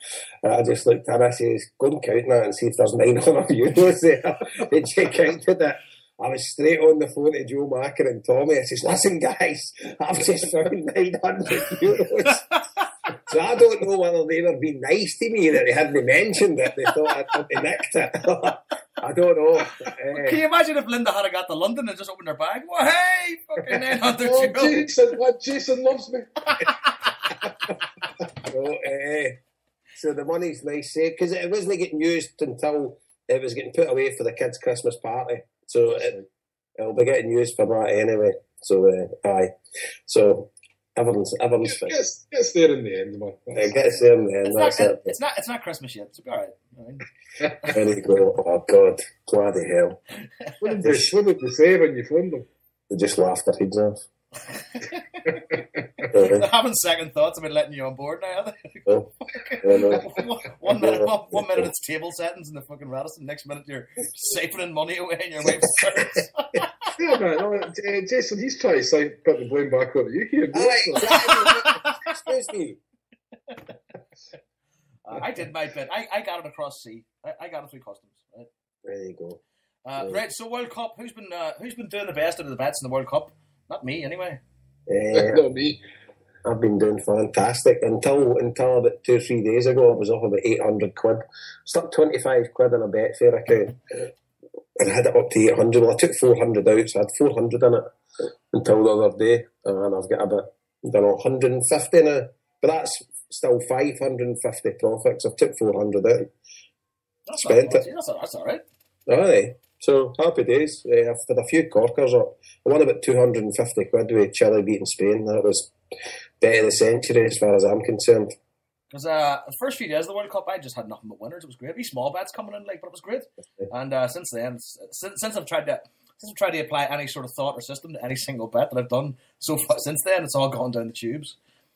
And I just looked at her, I says, go and count that and see if there's €900 there. And she counted it. I was straight on the phone to Joe Macker and Tommy. I says, listen guys, I've just found €900. So I don't know whether they were being nice to me that they hadn't mentioned it. They thought I'd probably nicked it. I don't know. Can you imagine if Linda had got to London and just opened her bag? Well, hey, fucking €900. Oh, Jason loves me. So the money's nice, because it wasn't getting used until it was getting put away for the kids' Christmas party. So it'll be getting used for that anyway. So, aye. So everyone's gets there in the end, man. It gets there in the end. It's not Christmas yet. It's all right. There you go. Oh, God. Bloody hell. What did they say when you phoned them? They just laughed their heads off. They're having second thoughts about letting you on board now. No. One minute it's table settings in the fucking Radisson. Next minute you're siphoning money away in your wife's purse. Yeah, man. Jason, he's trying to put the blame back on you here. Excuse me. I did my bit. I got it across sea. I got it through customs. Right? There you go. Right. So World Cup. Who's been doing the best out of the bets in the World Cup? Not me, anyway. Not me. I've been doing fantastic until about 2 or 3 days ago. I was off about £800. Stuck £25 in a Betfair account and had it up to 800. Well, I took 400 out, so I had 400 in it until the other day, and I've got about 150 now. But that's still 550 profits. I've took 400 out. Spent it. That's all right. Aye. So, happy days. I've had a few corkers up. I won about £250 with Chile beating Spain. That was bet of the century as far as I'm concerned. Because the first few days of the World Cup, I just had nothing but winners. It was great. These small bets coming in, but it was great. And since then, since I've tried to apply any sort of thought or system to any single bet that I've done so far, since then, it's all gone down the tubes.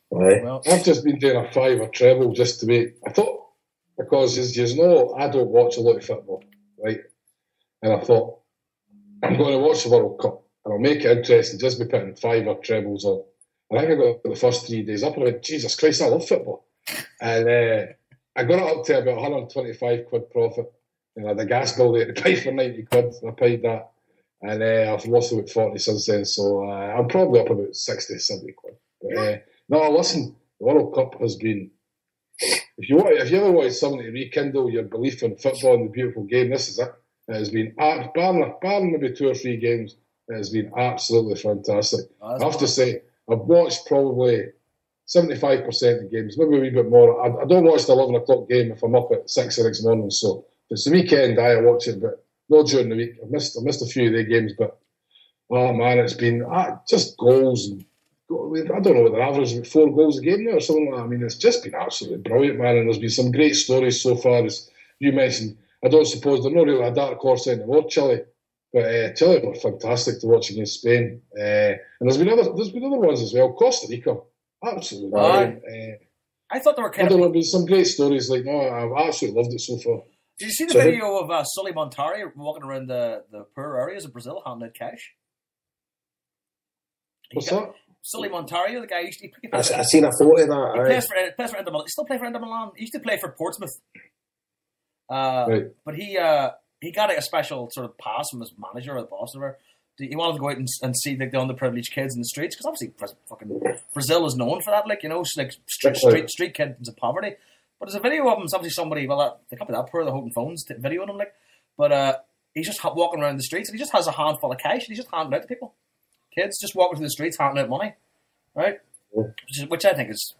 Right. Well, I've just been doing a 5 or treble just to make. I thought, because as you know, I don't watch a lot of football, right? And I thought, I'm going to watch the World Cup and I'll make it interesting just by putting 5 or trebles on. And I think I got the first 3 days up and I went, Jesus Christ, I love football. And I got it up to about £125 profit. And I had a gas bill there to pay for £90 and I paid that. And I've lost about 40 since then, so I'm probably up about 60, £70. But no, listen, the World Cup has been. If you ever wanted something to rekindle your belief in football and the beautiful game, this is it. It has been barring maybe 2 or 3 games. It has been absolutely fantastic. Oh, I have to say, I've watched probably 75% of the games, maybe a wee bit more. I don't watch the 11 o'clock game if I'm up at 6 the next morning. So if it's the weekend, I watch it, but not during the week. I missed a few of the games, but oh man, it's been just goals. And I don't know what the average is, 4 goals a game now or something like that. I mean, it's just been absolutely brilliant, man. And there's been some great stories so far, as you mentioned. I don't suppose they're not really a dark horse anymore, Chile. But Chile were fantastic to watch against Spain, and there's been other ones as well. Costa Rica, absolutely brilliant. I thought they were I don't know, there's been some great stories. Like, I've absolutely loved it so far. Did you see the video of Sully Montari walking around the poor areas of Brazil handing out cash? What's that? Sully Montari, the guy used to. I've seen a photo of that. He plays for Inter Milan. He still plays for Inter Milan. He used to play for Portsmouth. Right. But he got a special sort of pass from his manager or the boss or whatever. He wanted to go out and see the underprivileged kids in the streets, because obviously fucking Brazil is known for that, like, you know, like street kids in poverty. But there's a video of him. It's obviously somebody. Well, they can't be that poor. They're holding phones, videoing him, like. But he's just walking around the streets, and he just has a handful of cash, and he's just handing out to people. Kids just walking through the streets, handing out money, right? Which I think is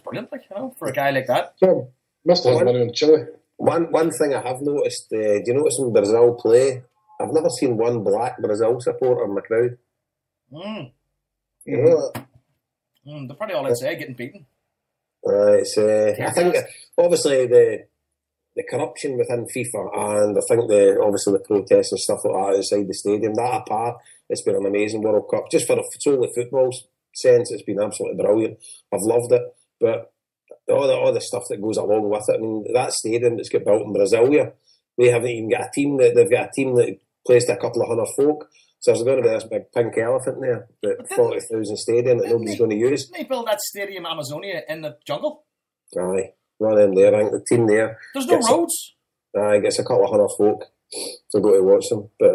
brilliant, like, you know, for a guy like that. So, must have money in Chile. One thing I have noticed, do you notice when Brazil play, I've never seen one black Brazil supporter in the crowd. You know that? They're probably all outside getting beaten. I think obviously the corruption within FIFA, and I think obviously the protests and stuff like that outside the stadium, that apart, it's been an amazing World Cup. Just for a solely football sense, it's been absolutely brilliant. I've loved it, but all the stuff that goes along with it. I mean, that stadium that's got built in Brasilia, they haven't even got a team that they've got a team that plays to a couple of hundred folk. So there's going to be this big pink elephant there, the 40,000 stadium that nobody's going to use. Didn't they build that stadium Amazonia in the jungle? Aye, one of them there. I think the team there. There's no roads. Gets a couple of hundred folk to go to watch them. But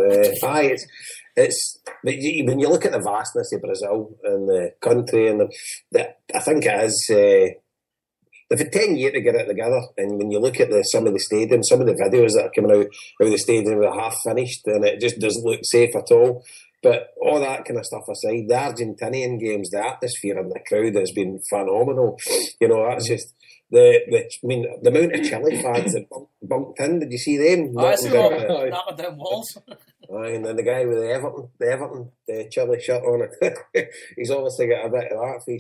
it's when you look at the vastness of Brazil and the country, and I think it is. They've had 10 years to get it together, and when you look at some of the stadiums, some of the videos that are coming out of the stadium are half finished, and it just doesn't look safe at all. But all that kind of stuff aside, the Argentinian games, the atmosphere and the crowd has been phenomenal. You know, that's just the amount of Chile fans that bunked in. Did you see them? I see them knocking down walls. Aye, and then the guy with the Everton Chile shirt on it, he's obviously got a bit of that for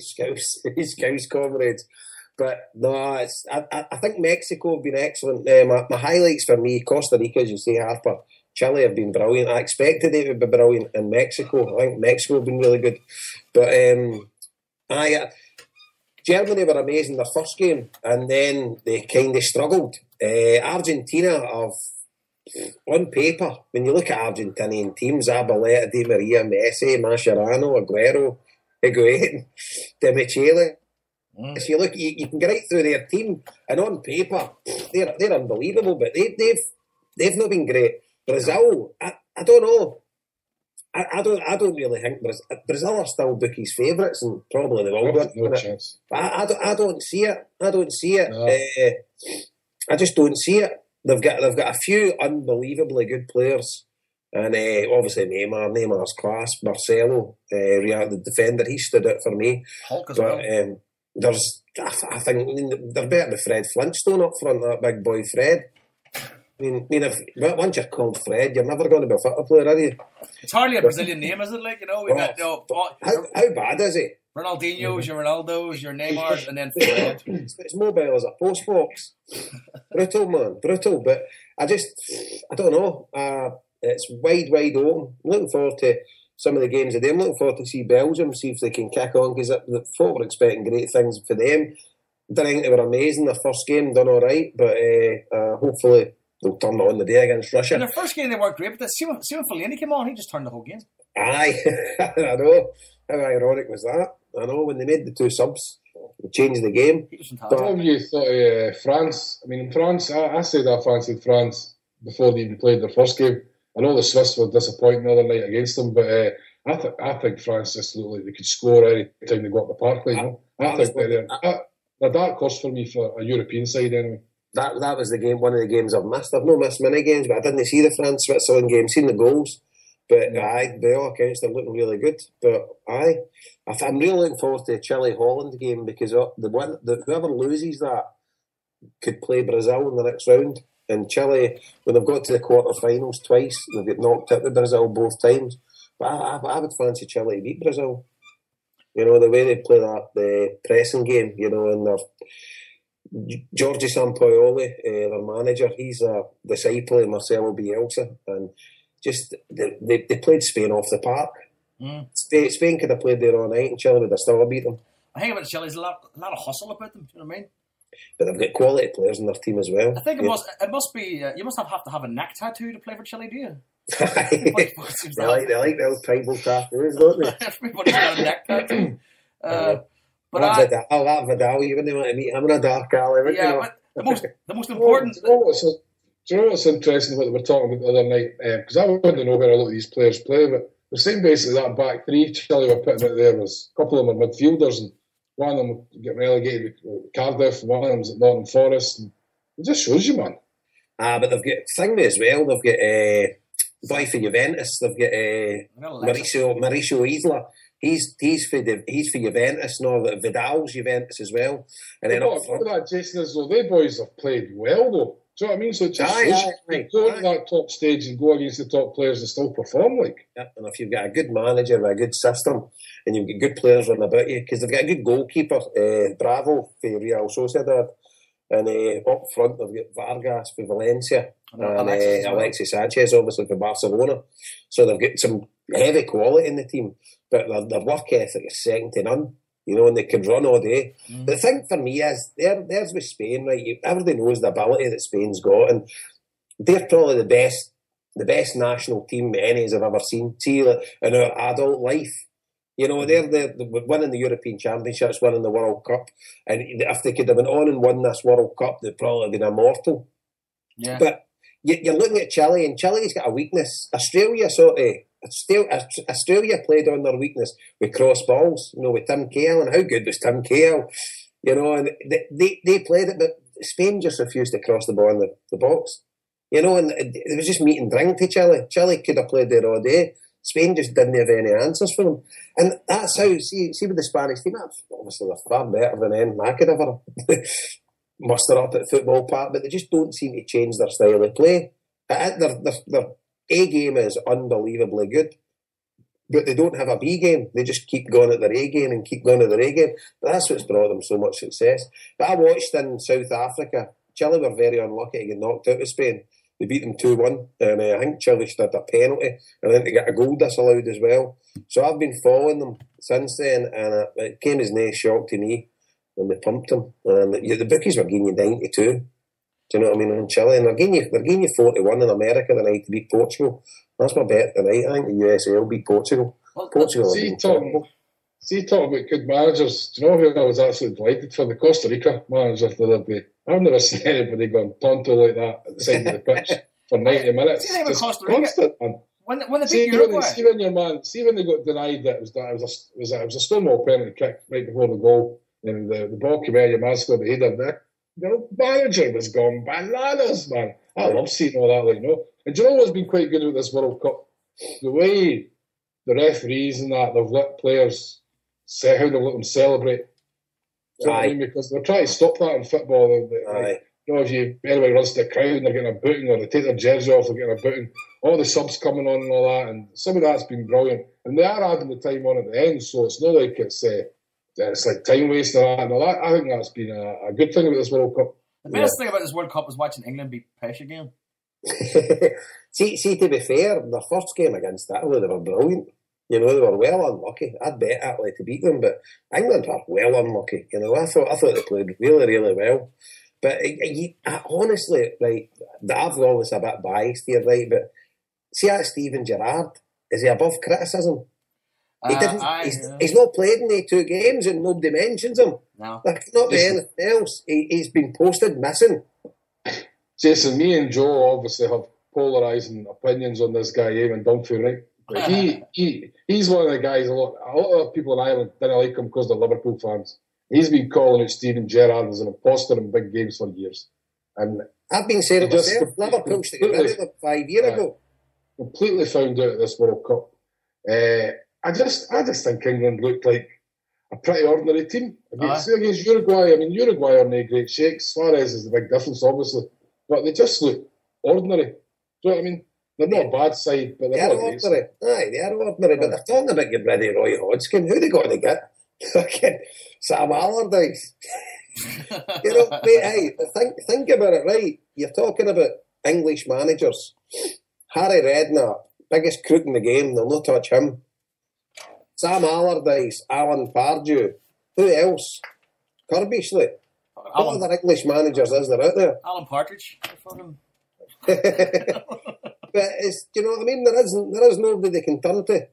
his Scouse comrades. But no, I think Mexico have been excellent. My highlights for me, Costa Rica, as you say, Harper, Chile have been brilliant. I expected it would be brilliant in Mexico. I think Mexico have been really good. But Germany were amazing their first game, and then they kind of struggled. Argentina have, on paper, when you look at Argentinian teams, Zabaleta, Di Maria, Messi, Mascherano, Aguero, Higuain, Demichele. If you look, you can get right through their team, and on paper, they're unbelievable. But they've not been great. Brazil, I don't know. I don't really think Brazil are still bookies' favourites, and probably they will go. No chance. But I don't see it. I don't see it. No. I just don't see it. They've got a few unbelievably good players, and obviously Neymar's class. Marcelo, the defender, he stood out for me. Hulk as well. I think they're better with Fred Flintstone up front, that big boy Fred. I mean, if once you're called Fred, you're never going to be a football player, are you? It's hardly a Brazilian name, is it? Like, you know, we got how bad is he? Ronaldinho's, your Ronaldo's, your Neymar's, and then Fred. It's mobile as a post box. Brutal, man, brutal. But I don't know. It's wide open. I'm looking forward to some of the games today. I'm looking forward to see Belgium, see if they can kick on, because I thought we're expecting great things for them. Didn't think they were amazing. Their first game done all right, but hopefully they'll turn it on the day against Russia. In their first game they weren't great, but see when Fellaini came on, he just turned the whole game. Aye, I know. How ironic was that? I know, when they made the 2 subs, they changed the game. What have you thought of France? I mean, France, I said I fancied France before they even played their first game. I know the Swiss were disappointing the other night against them, but I think France just looked like they could score any time they got up the park. You know? I think they're a dark horse for me for a European side anyway. That was the game, one of the games I've missed. I've not missed many games, but I didn't see the France-Switzerland game, seen the goals. But aye, by all accounts, they're looking really good. But aye, I'm really looking forward to the Chile-Holland game because whoever loses that could play Brazil in the next round. And Chile, when they've got to the quarter-finals twice, they've got knocked out with Brazil both times. But I would fancy Chile to beat Brazil. You know, the way they play the pressing game, you know, and Giorgio Sampaoli, their manager, he's a disciple of Marcelo Bielsa, and just they played Spain off the park. Spain could have played there all night and Chile would have still beat them. I think about Chile, there's a lot of hustle about them, you know what I mean? But they've got quality players in their team as well. I think it must be, you must have to have a neck tattoo to play for Chile, do you? They like those tribal tattoos, don't they? Everybody's got a neck tattoo. Vidal, you wouldn't want to meet him in a dark alley. Yeah, but the most important... Do you know what's interesting what they were talking about the other night? Because I wouldn't know where a lot of these players play, but they're saying basically that back three Chile were putting out there was a couple of them are midfielders, and one of them getting relegated with Cardiff, and one of them's at Nottingham Forest. And it just shows you, man. But they've got Thingy as well. They've got boy for Juventus. They've got Mauricio Isla. He's for Juventus. No, Vidal's Juventus as well. And then up front, that, Jason, is though they boys have played well though. Do you know what I mean? So it just shows you go to that top stage and go against the top players and still perform like. Yeah, and if you've got a good manager with a good system and you've got good players running about you, because they've got a good goalkeeper, Bravo for Real Sociedad, and up front they've got Vargas for Valencia and Alexis Sanchez obviously for Barcelona. So they've got some heavy quality in the team, but their work ethic is second to none. You know, and they can run all day. But the thing for me is, there's with Spain, right? Everybody knows the ability that Spain's got, and they're probably the best national team any has ever seen. See, in our adult life, you know, they're winning the European Championships, winning the World Cup, and if they could have been on and won this World Cup, they'd probably been immortal. Yeah. But you're looking at Chile, and Chile's got a weakness. Australia played on their weakness with cross balls, you know, with Tim Cahill, and how good was Tim Cahill? You know, and they played it, but Spain just refused to cross the ball in the box. You know, and it was just meat and drink to Chile. Chile could have played there all day. Spain just didn't have any answers for them. And that's how, see with the Spanish team, obviously they're far better than anything I could ever muster up at the football park, but they just don't seem to change their style of play. Their A game is unbelievably good, but they don't have a B game. They just keep going at their A game and keep going at their A game. But that's what's brought them so much success. But I watched in South Africa, Chile were very unlucky to get knocked out of Spain. They beat them 2-1, and I think Chile stood a penalty, and then they got a goal disallowed as well. So I've been following them since then, and it came as no shock to me when they pumped them. And the bookies were giving you 92. Do you know what I mean, in Chile? And they're giving you 41 in America tonight to beat Portugal. That's my bet tonight. I think the USA will beat Portugal. Portugal. See, talking about good managers, do you know who I was absolutely delighted for? The Costa Rica manager the other day. I've never seen anybody going tonto like that at the side of the pitch for 90 minutes. See, with Costa Rica, when they beat Uruguay. See when they got denied that it was a Stonewall penalty kick right before the goal, and the ball came out of your mascot, but he did that. The manager was gone bananas, man. I love seeing all that, like, you know. And do you know what's been quite good with this World Cup? The way the referees and that, they've let players say how they let them celebrate. You know what I mean? Because they're trying to stop that in football. Like, you know, if anybody runs to the crowd and they're getting a booting, or they take their jersey off, they're getting a booting. All the subs coming on and all that, and some of that's been brilliant. And they are adding the time on at the end, so it's not like it's like time wasting and all that. I think that's been a good thing about this World Cup. The best thing about this World Cup is watching England beat Pesh again. see, to be fair, their first game against Italy, they were brilliant. You know, they were well unlucky. I'd bet Italy to beat them, but England were well unlucky. You know, I thought they played really, really well. But I honestly, right, I've always a bit biased here, right? But see that Steven Gerrard, is he above criticism? He's not played in the 2 games and nobody mentions him. No. Like, not by anything else. He's been posted missing. Jason, me and Joe obviously have polarising opinions on this guy, Eamon Dunphy, right? But he's one of the guys, a lot of people in Ireland didn't like him because they're Liverpool fans. He's been calling out Steven Gerrard as an imposter in big games for years. And I've been saying it myself. Liverpool should get rid of him 5 years ago. completely found out at this World Cup. I just think England looked like a pretty ordinary team against Uruguay. I mean, Uruguay are no great shakes. Suarez is the big difference, obviously, but they just look ordinary. Do you know what I mean? They're not a bad side, but they're not ordinary. Aye, they are ordinary, but they're talking about your bloody Roy Hodgkin. Who they got to get? Fucking Sam Allardyce. You know, mate, hey, think about it, right? You're talking about English managers. Harry Redknapp, biggest crook in the game, they'll not touch him. Sam Allardyce, Alan Pardew. Who else? Kirbyshley. What other English managers is there out there? Alan Partridge. But it's, you know what I mean? There is nobody they can turn to.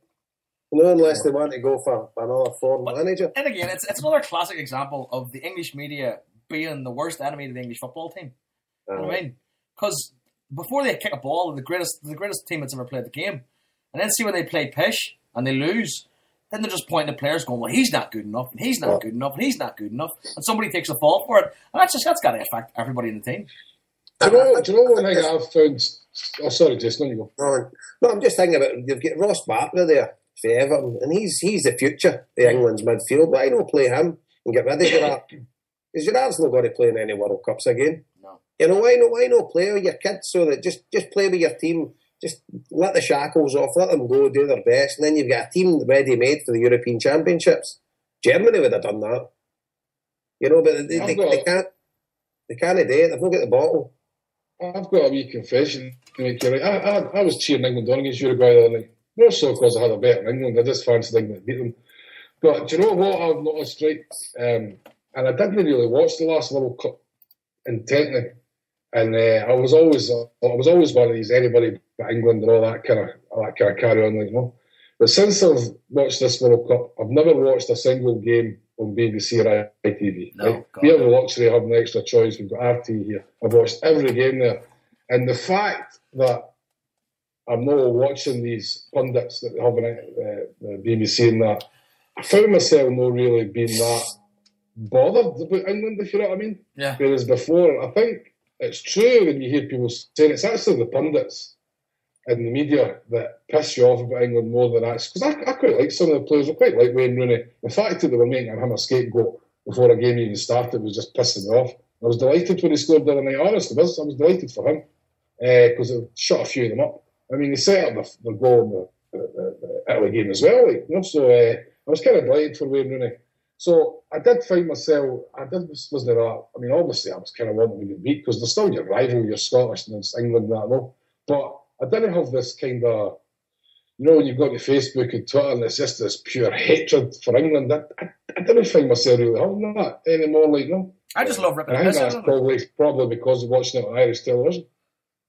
No, unless they want to go for another foreign manager. And again, it's another classic example of the English media being the worst enemy to the English football team. You know what I mean? Because before they kick a ball, they're the greatest team that's ever played the game. And then see when they play pish and they lose, then they're just pointing to players going, well, he's not good enough, and he's not good enough, and he's not good enough. And somebody takes a fall for it. And that's got to affect everybody in the team. Do you know one thing I've found? Oh, sorry, Jason, you go. No, I'm just thinking about, you've got Ross Barkley there for Everton, and he's the future of England's midfield. Why not play him and get rid of Gerrard? Because Gerrard's not going to play in any World Cups again. No. You know, why not play with your kids so that just play with your team, just let the shackles off, let them go, do their best, and then you've got a team ready-made for the European Championships. Germany would have done that. You know, but they can't do it, they've not got the bottle. I've got a wee confession to make you right. I was cheering England on against Uruguay the other night. More so because I had a bet on England. I just fancied England to beat them. But do you know what I've noticed, right? And I didn't really watch the last World Cup intently. And I was always one of these anybody but England and all that kind of carry on, like, you know. But since I've watched this World Cup, I've never watched a single game on BBC or ITV. No, right? We have the luxury of having extra choice. We've got RT here. I've watched every game there. And the fact that I'm not watching these pundits that they have on the BBC and that, I found myself not really being that bothered about England, if you know what I mean. Yeah. Whereas before, I think it's true when you hear people saying it's actually the pundits in the media that piss you off about England more than us. Because I quite like some of the players. I quite like Wayne Rooney. The fact that they were making him a scapegoat before a game even started was just pissing me off. I was delighted when he scored the other night. Honestly, I was delighted for him because it shut a few of them up. I mean, he set up the goal in the Italy game as well. Like, you know? So I was kind of delighted for Wayne Rooney. So I did find myself, wasn't that? I mean, obviously I was kind of wanting to get beat because they're still your rival, you're Scottish and it's England and that, no. But I didn't have this kind of, you know, when you've got to Facebook and Twitter and it's just this pure hatred for England. I didn't find myself really having that anymore. Like, you know. I just love ripping I think that's probably because of watching it on Irish television.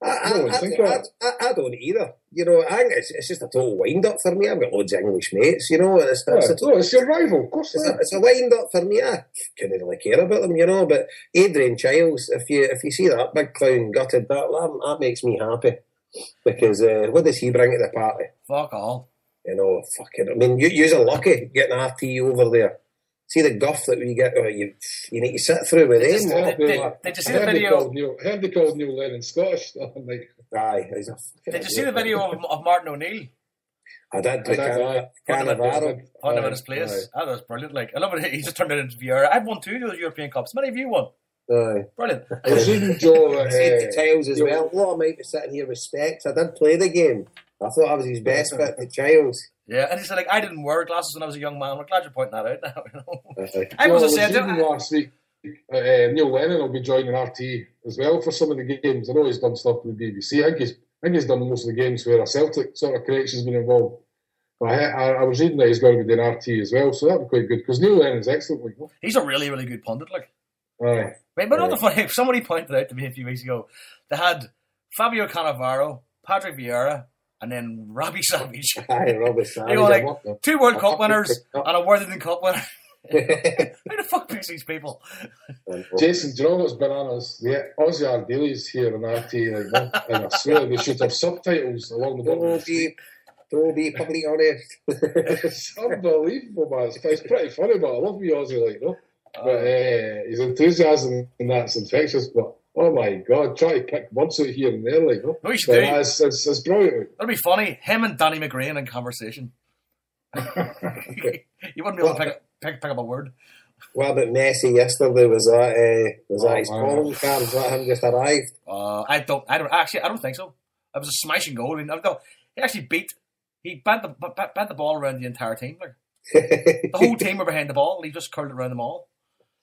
I don't either. You know, I think it's just a total wind-up for me. I've got loads of English mates, you know. It's your rival, of course. It's a wind-up for me. I couldn't really care about them, you know. But Adrian Childs, if you see that big clown gutted, that makes me happy. Because what does he bring to the party? Fuck all. You know, fucking. I mean, you're lucky getting RT over there. See the guff that we get, you need to sit through with him. Did you see the video? I heard they called Neil Lennon Scottish. Aye. Did you see the video of Martin O'Neill? I did. Cannavaro. Putting him in his place. That was brilliant. Like, I love it. He just turned it into Vieira. I've won 2 of those European Cups. Many of you won. Aye. Brilliant. I was reading Joe. I said to Childs as well. A lot of might be sitting here with specs. I did play the game. I thought I was his best bit to Childs. Yeah, and he said, like, I didn't wear glasses when I was a young man. I'm glad you're pointing that out now. You know? I was reading last week, Neil Lennon will be joining RT as well for some of the games. I know he's done stuff with the BBC. I think he's done most of the games where a Celtic sort of connection's been involved. But I was reading that he's going to be doing RT as well, so that'd be quite good because Neil Lennon's excellent. Like, he's a really, really good pundit. Like, aye. But not the funny. Somebody pointed out to me a few weeks ago, they had Fabio Cannavaro, Patrick Vieira, and then Robbie Savage. Aye, Robbie Savage. You know, like 2 World Cup winners and a Worthington Cup winner. Who the fuck picks these people? Jason, do you know what's bananas? The Aussie Ardeleys here on RT, like, and I swear they should have subtitles along the bottom. Don't be publicly honest. It's unbelievable, man. It's pretty funny, but I love me Aussie, like, no. But his enthusiasm and that's infectious. But Oh my God! Try to pick words out here and there, like. No, you should But do. it's brilliant. That'd be funny. Him and Danny McGrain in conversation. You wouldn't be able to pick up a word. What about Messi yesterday? Was that his man. calling card? Was that him just arrived? I don't think so. It was a smashing goal. I mean, no, he actually bent the ball around the entire team. Like, the whole team were behind the ball. And he just curled it around them all.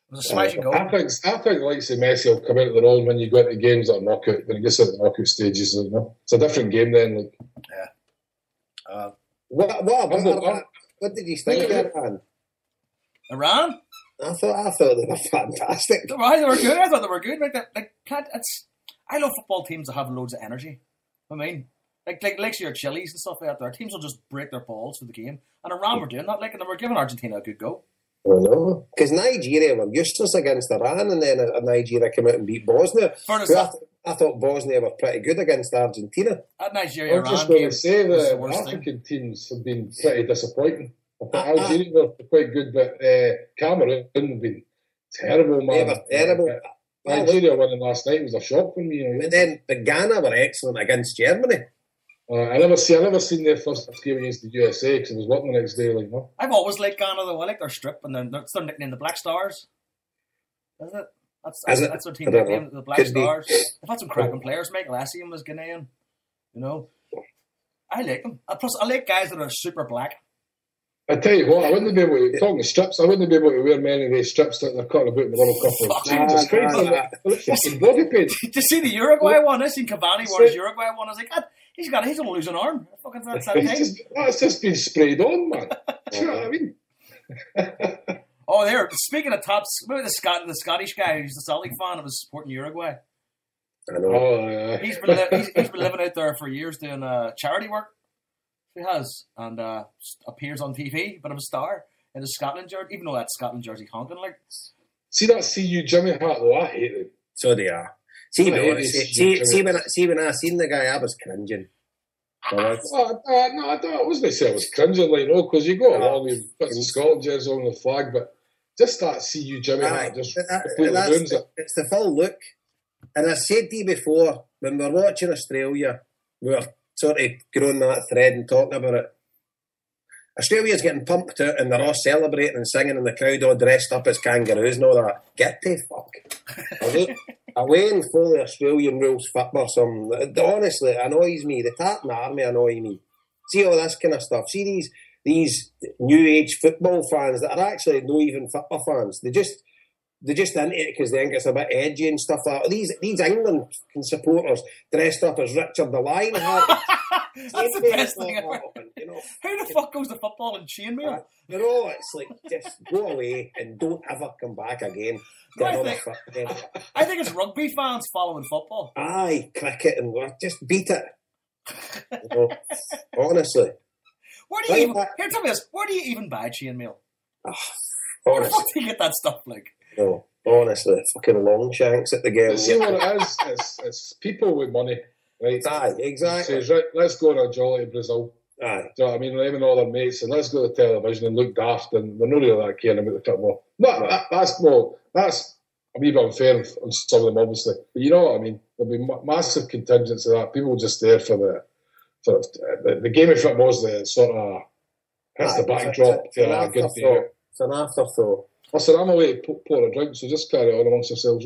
It was a smashing goal. I think like say Messi will come into the role when you go into games that are knockout. When he gets into the knockout stages, you know, it's a different game then. Like. Yeah. What did you think of Iran? Iran? I thought they were fantastic. They were good. I thought they were good. I love football teams that have loads of energy. I mean, like your Chilis and stuff like that. Their teams will just break their balls for the game. And Iran were doing that. Like, and they were giving Argentina a good go. I know. Because Nigeria were useless against Iran, and then Nigeria came out and beat Bosnia. I thought Bosnia were pretty good against Argentina. That Nigeria-Iran I'm just going game to say was the the worst African teams have been pretty disappointing. I think Algeria were quite good, but Cameroon have been terrible, man. They were terrible. Nigeria winning last night was a shock for me. But Ghana were excellent against Germany. I never seen their first game against the USA because I was working the next day. Like, no. I've always liked Ghana though. I like their strip and their nickname, the Black Stars. Isn't it? That's their team nickname, the Black Stars. They've had some cracking players. Michael Essien was Ghanaian. You know, I like them. Plus, I like guys that are super black. I tell you what, I wouldn't be able to, talking strips, I wouldn't be able to wear many of these strips that they're cutting about in the World Cup. Jesus Christ, they're fucking body paint. Did you see the Uruguay one? I seen Cavani wore his Uruguay one. I was like, God, he's going to lose an arm. Fucking That's just been sprayed on, man. Do you know what I mean? Oh, there. Speaking of tops, maybe the Scottish guy who's the Celtic fan that was supporting Uruguay. I know. Oh, yeah. He's been living out there for years doing charity work. He has, and appears on TV, but I'm a star in his Scotland jersey, even though that Scotland jersey honking like. See that CU Jimmy hat though, I hate it. So they are. See when I seen the guy, I was cringing. No, I wasn't going to say I was cringing, like, no, because you go along with bits of Scotland jersey on the flag, but just that CU Jimmy hat just completely ruins it. It's the full look. And I said to you before, when we were watching Australia, we were sort of growing that thread and talking about it. Australia's getting pumped out and they're all celebrating and singing and the crowd all dressed up as kangaroos and all that. Get the fuck. Away in fully Australian rules football. Honestly, it annoys me. The Tartan Army annoy me. See all this kind of stuff. See these new age football fans that are actually not even football fans. They're just into it because they think it's a bit edgy and stuff like that. These England supporters dressed up as Richard the Lionheart. That's the best thing ever. You know, who the fuck goes to football in chainmail? You know, it's like, just go away and don't ever come back again. I think it's rugby fans following football. Aye, cricket and just beat it. You know, honestly. Tell me this. Where do you even buy chainmail? Where the fuck do you get that stuff like? No, honestly, fucking Longshanks at the game. See what it is? It's people with money, right? Aye, exactly. Says, right, let's go on a jolly to Brazil. Aye. Do you know what I mean? Even all their mates, and let's go to television and look daft, and they're not really that caring about the football. That's a wee bit unfair on some of them, obviously. But you know what I mean? There'll be massive contingents of that. People just there for the game of football is the sort of that's the backdrop to a good day. It's an afterthought. Listen, I'm away to pour a drink, so just carry on amongst yourselves.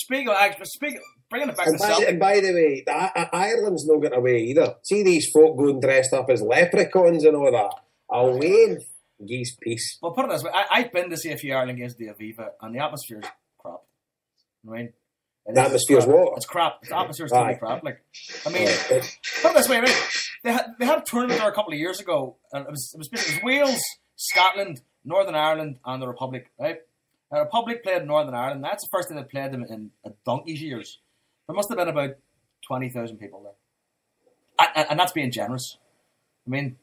Bringing it back to Celtic. And by the way, Ireland's not getting away either. See these folk going dressed up as leprechauns and all that. I'll win. Geese peace. Well, put it this way: I've been to see a few Ireland games at the Aviva, and the atmosphere's crap. I mean, the atmosphere's what? It's crap. The atmosphere's totally crap. Like, I mean, put it this way: right? They had a tournament there a couple of years ago, and it was Wales, Scotland, Northern Ireland, and the Republic. Right? The Republic played Northern Ireland. That's the first time they played them in a donkey's years. There must have been about 20,000 people there, and that's being generous. I mean,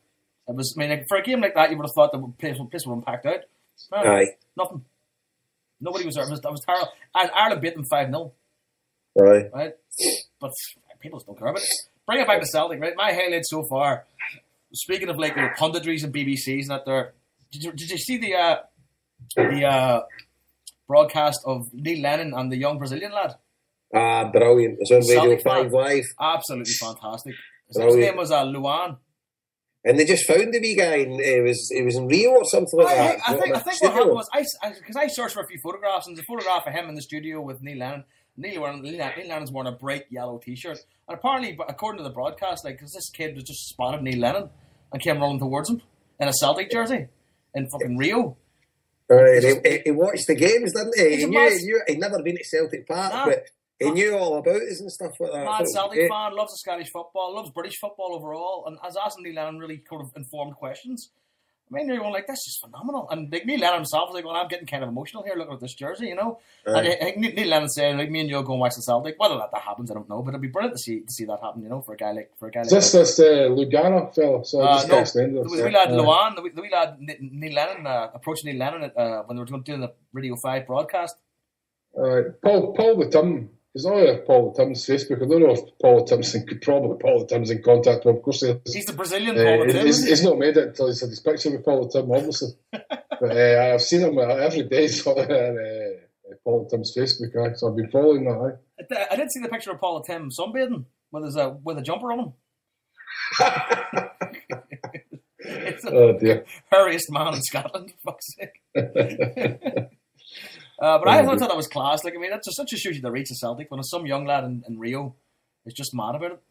like, for a game like that, you would have thought the place would have been packed out. Aye. Nothing. Nobody was there. That was terrible. And Ireland beat them 5-0. Right. But people just don't care about it. Bring it back to Celtic, right? My highlight so far, speaking of like the punditries and BBCs and that there, did you see the broadcast of Neil Lennon and the young Brazilian lad? Ah, brilliant. It was on Radio Celtic 5 fan. Live. Absolutely fantastic. His Brilliant. name was Luan. And they just found the wee guy, and it was in Rio or something like that. I think what happened was, because I searched for a few photographs, and there's a photograph of him in the studio with Neil Lennon. Neil Lennon's wearing a bright yellow T-shirt. And apparently, according to the broadcast, like, because this kid was just spotted Neil Lennon and came running towards him in a Celtic jersey in fucking Rio. He watched the games, didn't he? He'd never been to Celtic Park, but he knew all about us and stuff like that. Mad Celtic fan, loves the Scottish football, loves British football overall, and as asking Neil Lennon really kind of informed questions. I mean, you're going like, this is phenomenal. And like, Neil Lennon himself was like, well, I'm getting kind of emotional here looking at this jersey, you know. And Neil Lennon said, like, me and you'll go and watch the Celtic. Whether that happens, I don't know, but it'd be brilliant to see that happen, you know, for a guy like. Is this Lugano fella? So I just no, the wee lad Luan, the wee lad Neil Lennon approached Neil Lennon when they were doing the Radio 5 broadcast. Paul the Tim. He's not on Paul the Tim's Facebook. I don't know if Paul the Tim's in contact with him. Of course, he's the Brazilian Paul the Tim. He's not made it until he's had his picture with Paul the Tim, obviously. But I've seen him every day on Paul the Tim's Facebook. So I've been following that. I did see the picture of Paul the Tim sunbathing with a jumper on him. Oh dear! Hairiest man in Scotland, for fuck's sake. But I thought that was class. Like, I mean, that's just such a shows you the reach of Celtic when some young lad in Rio is just mad about it,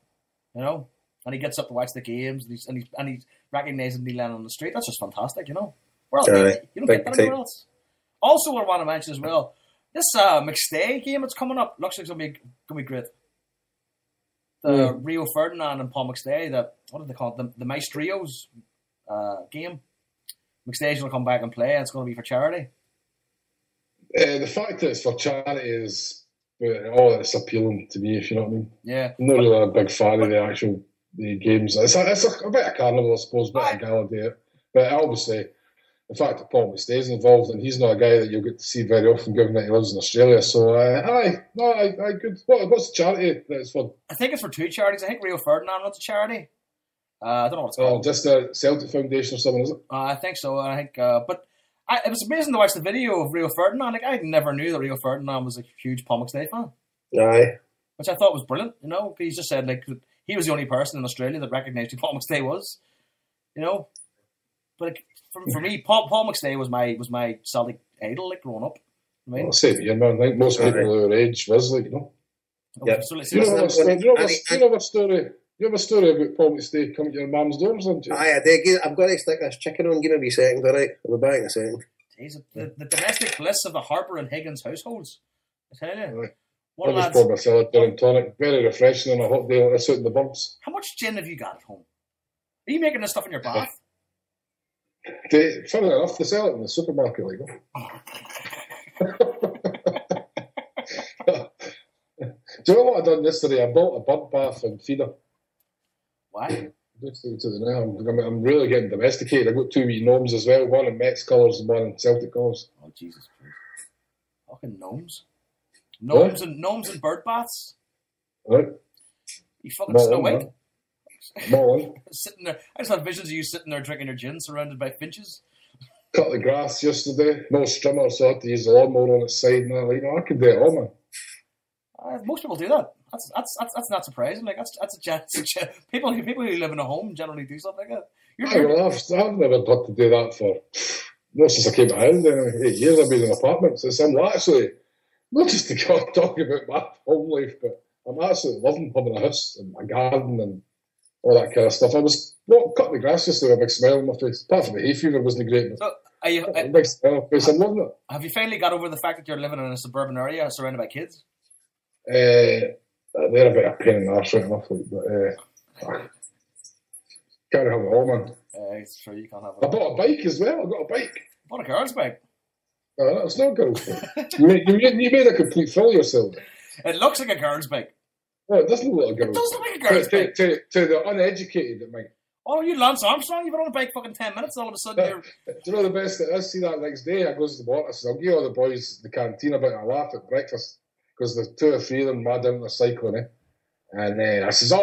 you know. And he gets up to watch the games, and he's recognizing Neil Lennon on the street. That's just fantastic, you know. Well, you don't get that anywhere else. Also, what I want to mention as well, this McStay game that's coming up looks like it's gonna be great. The Rio Ferdinand and Paul McStay, what do they call it? The Maestros game. McStay's gonna come back and play, and it's gonna be for charity. The fact that it's for charity is it's appealing to me, if you know what I mean. Yeah. I'm not really a big fan of the games. It's a bit of carnival, I suppose, a bit of gala day. But obviously, the fact that Paul McStay's involved, and he's not a guy that you'll get to see very often, given that he lives in Australia. So, good. What's the charity that it's for? I think it's for two charities. I think Rio Ferdinand runs a charity. I don't know what it's called. Just the Celtic Foundation or something, is it? I think so. I think, but it was amazing to watch the video of Rio Ferdinand. Like, I never knew that Rio Ferdinand was a huge Paul McStay fan. Aye. Which I thought was brilliant, you know. He just said, like, he was the only person in Australia that recognised who Paul McStay was, you know. But like, for me, Paul McStay was my Celtic idol, like, growing up. I mean, same here, man. I think most people our age was, like, you know. Yeah. So you have a story? You have a story about Paul McStay coming to your mum's doors, don't you? Aye, I did. I'm going to stick this chicken on. Give me a wee second, all right? I'll be back in a second. Jeez, the domestic bliss of the Harper and Higgins households. I tell you. Right. I just poured myself a gin and tonic. Very refreshing on a hot day like this out in the bumps. How much gin have you got at home? Are you making this stuff in your bath? Funny enough, they sell it in the supermarket, like Do you know what I done yesterday? I bought a bird bath and feeder. Why? I'm really getting domesticated. I've got two wee gnomes as well, one in Mets colours and one in Celtic colours. Oh, Jesus Christ. Fucking gnomes. Gnomes and bird baths? Right. You fucking Snow White? Sitting there. I just have visions of you sitting there drinking your gin surrounded by finches. Cut the grass yesterday. No strimmer, so I had to use the lawnmower on its side. And I could do it all, man. Most people do that. That's not surprising. Like that's a people who live in a home generally do something like that. I've never had to do that for since I came to Ireland. 8 years I've been in apartments. I'm actually not just to talk about my home life, but I'm absolutely loving having a house and a garden and all that kind of stuff. I was cutting the grass yesterday with a big smile on my face. Apart from the hay fever wasn't great. So a big smile on my face. I'm loving it. Have you finally got over the fact that you're living in a suburban area surrounded by kids? They're a bit of a pain in the arse right enough, but can't have it all, man. It's true, you can't have it. I bought a bike as well. I got a bike. Bought a girl's bike. It's not a girl's bike. you made a complete fool of yourself. It looks like a girl's bike. No, it doesn't look like a girl's bike. It does look like a girl's bike. To the uneducated, it might. Oh, you Lance Armstrong? You've been on a bike fucking 10 minutes, all of a sudden you're... Do you know the best that is? See that next day, I goes to the water. I says, I'll give all the boys the canteen about a laugh at breakfast. Because there's 2 or 3 of them mad out there cycling, eh? And I says, I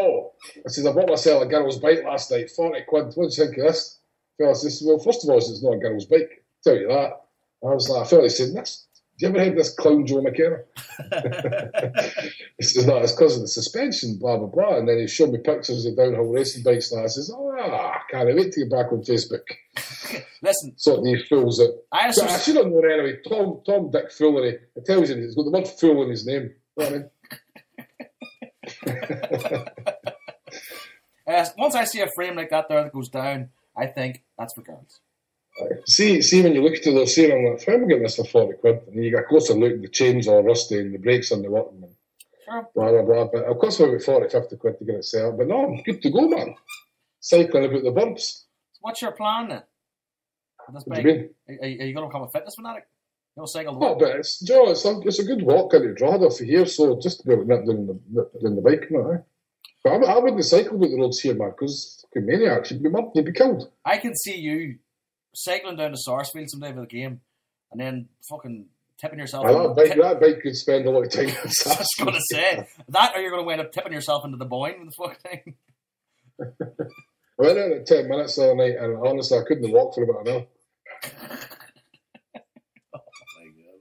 bought myself a girl's bike last night, 40 quid. What do you think of this? Fella says, well, first of all, it's not a girl's bike. I'll tell you that. I was like, I felt like saying, this you ever heard this clown Joe McKenna? He says, no, it's because of the suspension, blah, blah, blah. And then he showed me pictures of downhill racing bikes, and I says, I can't wait to get back on Facebook. Listen. Sort of these fools that... I should have known anyway. Tom Dick Foolery. It tells you he's got the word fool in his name. You know what I mean? Once I see a frame like that there that goes down, I think that's for girls. See, when you look at those saying, I'm like, how am I getting this for 40 quid? And you get a closer look, the chains are rusty and the brakes aren't working. Sure. Blah, blah, blah. But of course, we're about 40, 50 quid to get it set up. But no, I'm good to go, man. Cycling about the bumps. What's your plan then? What do you mean? Are you going to become a fitness fanatic? You'll cycle the walk? No, but it's a good walk into Drogheda for here, so just to be able to nip down the bike, you know, But I wouldn't cycle with the roads here, man, because maniacs, you'd be killed. I can see you cycling down to Sarsfield someday for the game, and then fucking tipping yourself. That bike could spend a lot of time. I was just going to say that, or you're going to end up tipping yourself into the Boyne with the fucking thing. I went out at 10 minutes the other night, and honestly, I couldn't walk for about an hour.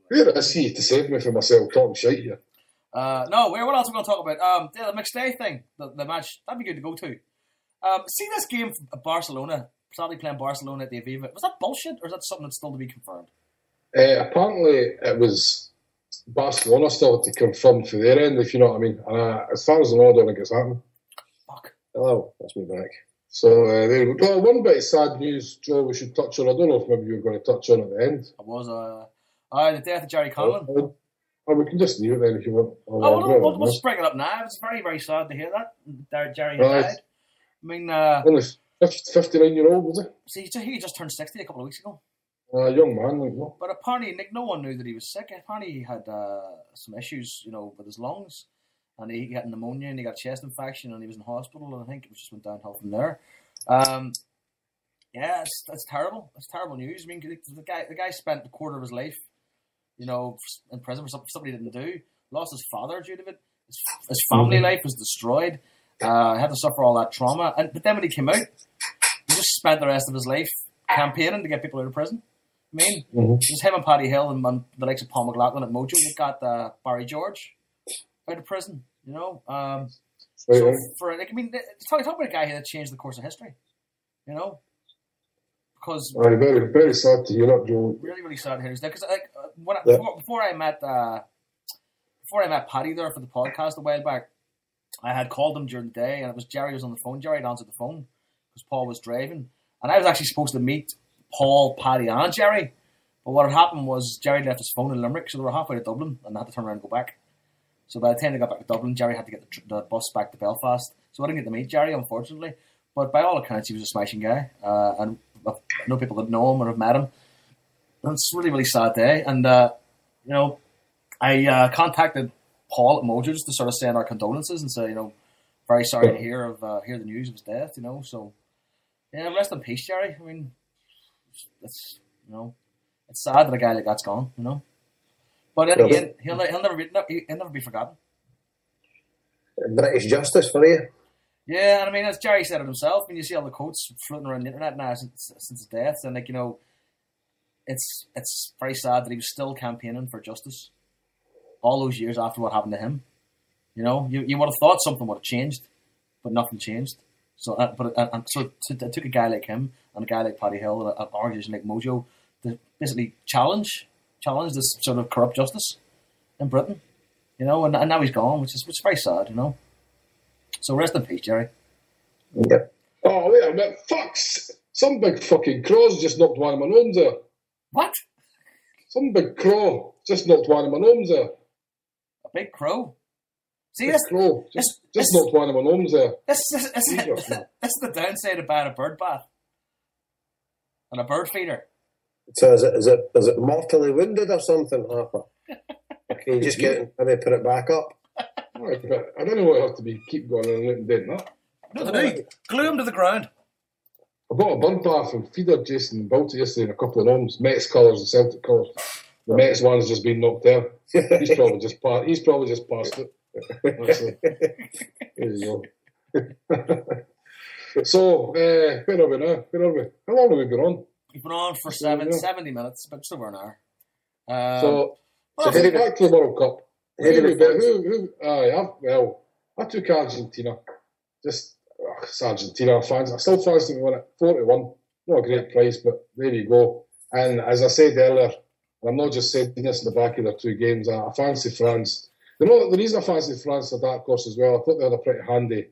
Where I see you to save me from myself talking shit here. No, what else are we going to talk about? The mixed day thing, the match, that'd be good to go to. See this game from Barcelona, sadly playing Barcelona at the Aviva. Was that bullshit, or is that something that's still to be confirmed? Apparently, it was Barcelona still had to confirm for their end, if you know what I mean. And as far as I know, I don't think it's happening. Fuck. Hello, that's me back. So, there we go. One bit of sad news, Joe, we should touch on. I don't know if maybe you were going to touch on at the end. It was the death of Jerry Conlon. We can just leave it then if you want. We'll just bring it up now. It's very, very sad to hear that. Jerry had died. I mean... only 59-year-old, was it? See, he just turned 60 a couple of weeks ago. Young man, like, no. But apparently, Nick, no one knew that he was sick. Apparently, he had some issues, with his lungs. And he got pneumonia and he got a chest infection and he was in hospital. And I think it just went downhill from there. Yeah, it's terrible. It's terrible news. I mean, the guy spent a quarter of his life, in prison for something he didn't do. Lost his father due to it. His family life was destroyed. Had to suffer all that trauma. But then when he came out, he just spent the rest of his life campaigning to get people out of prison. I mean, it was him and Paddy Hill and the likes of Paul McLaughlin at Mojo that got Barry George out of prison. So for talk about a guy who had changed the course of history. Because very, very sad to hear that, Joe. Really, really sad to hear that. Because before I met Paddy there for the podcast a while back, I had called him during the day, and it was Jerry was on the phone. Jerry had answered the phone because Paul was driving, and I was actually supposed to meet Paul, Paddy, and Jerry. But what had happened was Jerry left his phone in Limerick, so they were halfway to Dublin, and they had to turn around and go back. So by the time they got back to Dublin, Jerry had to get the bus back to Belfast. So I didn't get to meet Jerry, unfortunately. But by all accounts, he was a smashing guy. And I know people that know him or have met him. And it's a really, really sad day. And, I contacted Paul at Mojo just to sort of send our condolences and say, very sorry to hear the news of his death, So, yeah, rest in peace, Jerry. I mean, it's sad that a guy like that's gone, But in the end, he'll never be forgotten. British justice for you. Yeah, and I mean, as Jerry said it himself, when you see all the quotes floating around the internet now since his death, and it's very sad that he was still campaigning for justice all those years after what happened to him. You would have thought something would have changed, but nothing changed. So, it took a guy like him and a guy like Paddy Hill and an organisation like Mojo to basically challenge this sort of corrupt justice in Britain, and now he's gone, which is very sad, So rest in peace, Jerry. Yep. Oh, wait a minute. Fucks! Some big fucking crow's just knocked one of my gnomes there. What? Some big crow just knocked one of my gnomes there. A big crow? See, this crow just knocked one of my gnomes there. This is the downside of buying a bird bath and a bird feeder. So is it mortally wounded or something, Harper? Can you just maybe put it back up? Right, but I don't know what I have to be keep going and doing that. No, they do. Glue him to the ground. I bought a bird bath and feeder Jason built it yesterday in a couple of rooms. Mets colours and Celtic colours. The Mets one's just been knocked out. He's probably just passed it. There you go. So, where are we now? How long have we been on? We've been on for 70 minutes, but still we're an hour. So So take back to the World Cup. I took Argentina. It's Argentina fans. I still fancy them to win it 4-1. Not a great price, but there you go. And as I said earlier, I'm not just saying this in the back of their two games. I fancy France. The reason I fancy France is a dark horse as well. I thought they had a pretty handy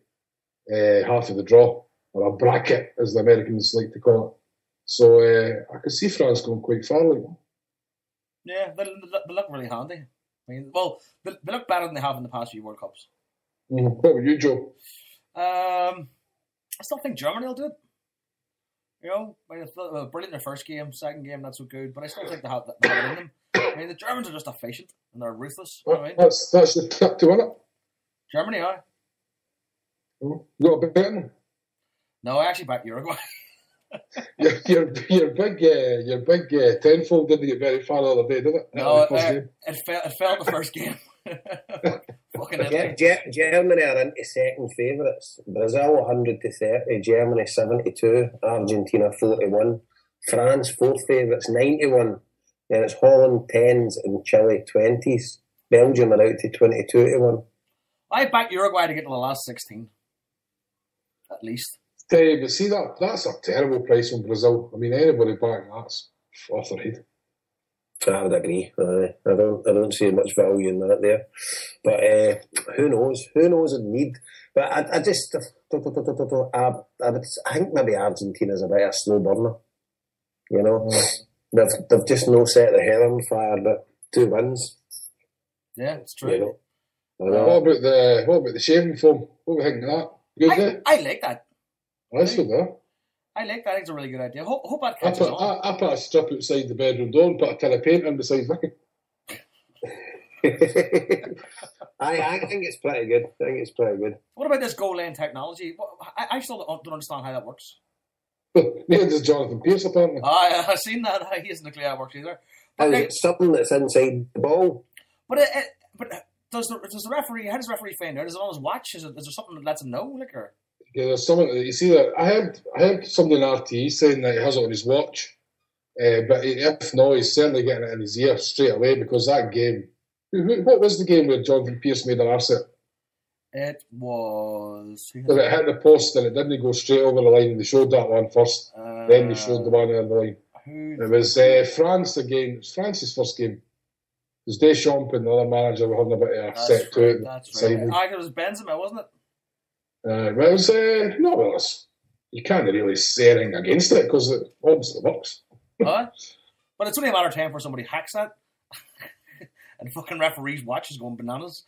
half of the draw, or a bracket, as the Americans like to call it. So I could see France going quite far. Yeah, they look really handy. I mean, well, they look better than they have in the past few World Cups. What about you, Joe? I still think Germany will do it. You know, they were brilliant in their first game, second game not so good, but I still think they have it in them. I mean, the Germans are just efficient and they're ruthless. You know what I mean? That's the tip to win it. Germany, aye. You got a bet on them? No, I actually backed Uruguay. your big tenfold didn't get very far the other day, did it? No, it fell the first game. Fucking Germany are into second favourites. Brazil 100-30, Germany 72, Argentina 41, France fourth favourites 91. Then it's Holland 10s and Chile 20s. Belgium are out to 22-1. I backed Uruguay to get to the last 16, at least. But see, that's a terrible price on Brazil. I mean, anybody backing that's off their head. I would agree. I don't see much value in that there. But who knows? Who knows in need? But I just I think maybe Argentina's a bit of a slow burner. You know, they've just no set their hair on fire. But 2 wins. Yeah, it's true. You know? What about the shaving foam? What do you think of that? Good, I like that. That's good, though. I like that. I think it's a really good idea. Hope that I catches on. I put a strip outside the bedroom door and put a tin of paint in beside me. I think it's pretty good. What about this goal line technology? I still don't understand how that works. Neither does Jonathan Pierce, apparently. I've seen that. He hasn't a clue how it works either. But it's something that's inside the ball. But does the referee? How does the referee find out? Is it on his watch? Is there something that lets him know? Like, or? Yeah, there's something. You see that I heard somebody in RTE saying that he has it on his watch, but if not, he's certainly getting it in his ear straight away because that game. What was the game where Jonathan Pierce made an arse? It was. But it hit the post and it didn't go straight over the line. They showed that one first, then they showed the one on the line. It was France again. It was France's first game. It was Deschamps and the other manager were having a bit of a set to it. That's right. It was Benzema, wasn't it? It was you can't really say anything against it because it obviously works. But it's only a matter of time for somebody hacks that, and the fucking referee's watch is going bananas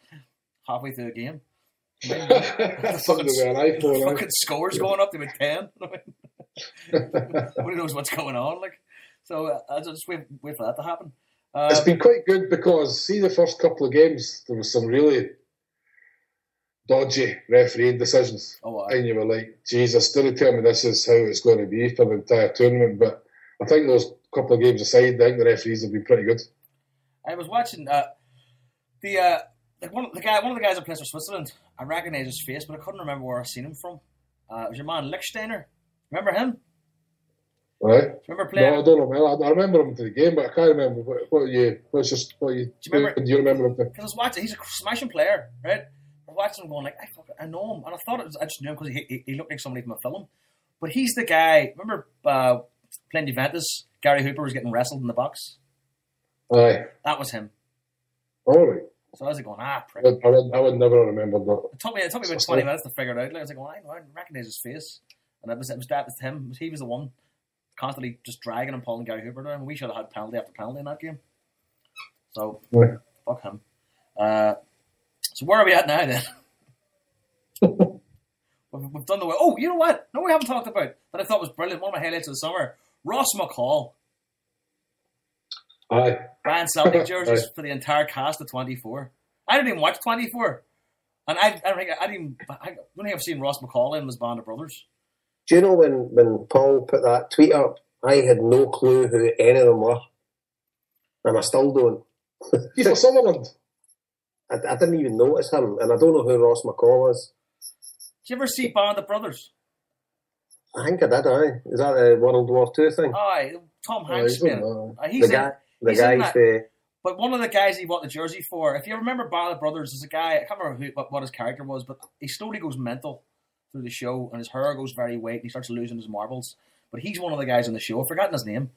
halfway through the game. The fucking scores going up to about 10. Nobody knows what's going on. Like, so I just wait for that to happen. It's been quite good because see the first couple of games there was some really dodgy refereeing decisions. And you were like, Jesus, didn't tell me this is how it's going to be for the entire tournament. But I think those couple of games aside, I think the referees have been pretty good. I was watching one of the guys that plays for Switzerland. I recognise his face, but I couldn't remember where I seen him from. It was your man Lichtsteiner. Remember him? Right. Remember playing? No, I don't know. I remember him to the game, but I can't remember what you. Do you remember him? Because I was watching. He's a smashing player, right? I was watching him going like, I know him, and I just knew him because he looked like somebody from a film. But he's the guy. Remember playing Juventus? Gary Hooper was getting wrestled in the box. Aye. That was him. All right. So I was like going, prick. I would never remember that. It took me about 20 minutes to figure it out. Like, I was like, I recognise his face, and it was him. He was the one constantly just dragging and pulling Gary Hooper down. We should have had penalty after penalty in that game. So fuck him. So where are we at now then? We've done the way. Oh, you know what? No, we haven't talked about that I thought was brilliant. One of my highlights of the summer. Ross McCall. Aye. Buying Celtic jerseys for the entire cast of 24. I didn't even watch 24. And I don't think I've seen Ross McCall in his band of brothers. Do you know when Paul put that tweet up, I had no clue who any of them were. And I still don't. He's for Sutherland. I didn't even notice him, and I don't know who Ross McCall is. Did you ever see Band of Brothers? I think I did, aye. Is that a World War II thing? Aye, Tom Hanks. The guy But one of the guys he bought the jersey for, if you remember Band of Brothers, there's a guy, I can't remember what his character was, but he slowly goes mental through the show, and his hair goes very white, and he starts losing his marbles. But he's one of the guys on the show. I've forgotten his name.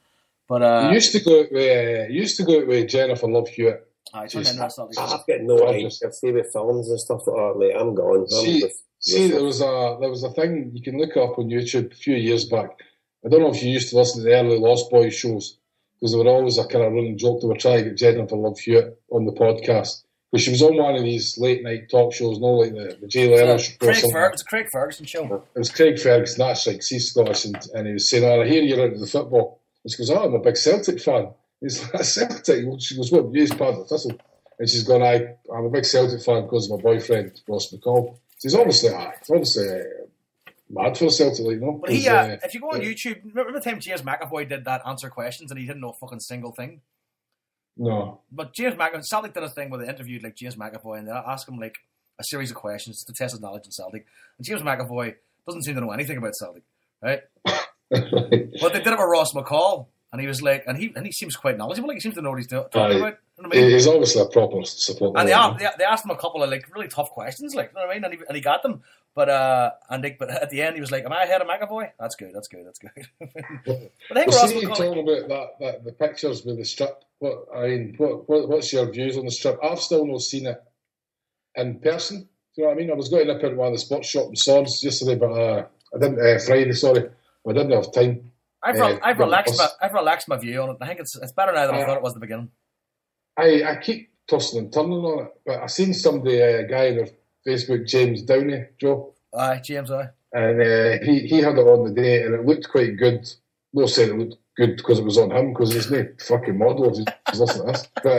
But he used to go out with Jennifer Love Hewitt. I've got no idea. See with films and stuff like that, mate. I'm gone. See, there was a thing you can look up on YouTube a few years back. I don't know if you used to listen to the early Lost Boys shows, because there were always a kind of running joke they were trying to get Jennifer Love Hewitt on the podcast, because she was on one of these late night talk shows, no, like the Jay Leno show. It's Craig Ferguson show. It was Craig Ferguson. That's like, he's Scottish, and he was saying, "Oh, I hear you're into the football." And she goes, "Oh, I'm a big Celtic fan." He's like, "Celtic?" She goes, "What? You're part of the Thistle?" And she's gone, I'm a big Celtic fan because of my boyfriend, Ross McCall. He's obviously mad for Celtic, like, no? But he, if you go on YouTube, remember the time James McAvoy did that answer questions and he didn't know a fucking single thing? No. But James McAvoy, Celtic did a thing where they interviewed like James McAvoy and they asked him like a series of questions to test his knowledge in Celtic. And James McAvoy doesn't seem to know anything about Celtic, right? But they did it with Ross McCall. And he was like, and he seems quite knowledgeable. Like he seems to know what he's talking about. You know what I mean? He's obviously a proper supporter. And they asked him a couple of like really tough questions, like, you know what I mean? And he got them. But at the end he was like, "Am I ahead of McAvoy?" That's good. But I think see, you talking about that the pictures with the strip. What's your views on the strip? I've still not seen it in person. Do you know what I mean? I was going to nip into one of the sports shop in Swords yesterday, but I didn't. Friday, sorry, I didn't have time. I've relaxed my view on it. I think it's better now than I thought it was at the beginning. I keep tossing and turning on it, but I seen somebody, a guy on their Facebook, James Downey, Joe. James, and he had it on the day, and it looked quite good. No saying it looked good because it was on him, because he's no fucking model if he's listening to this. But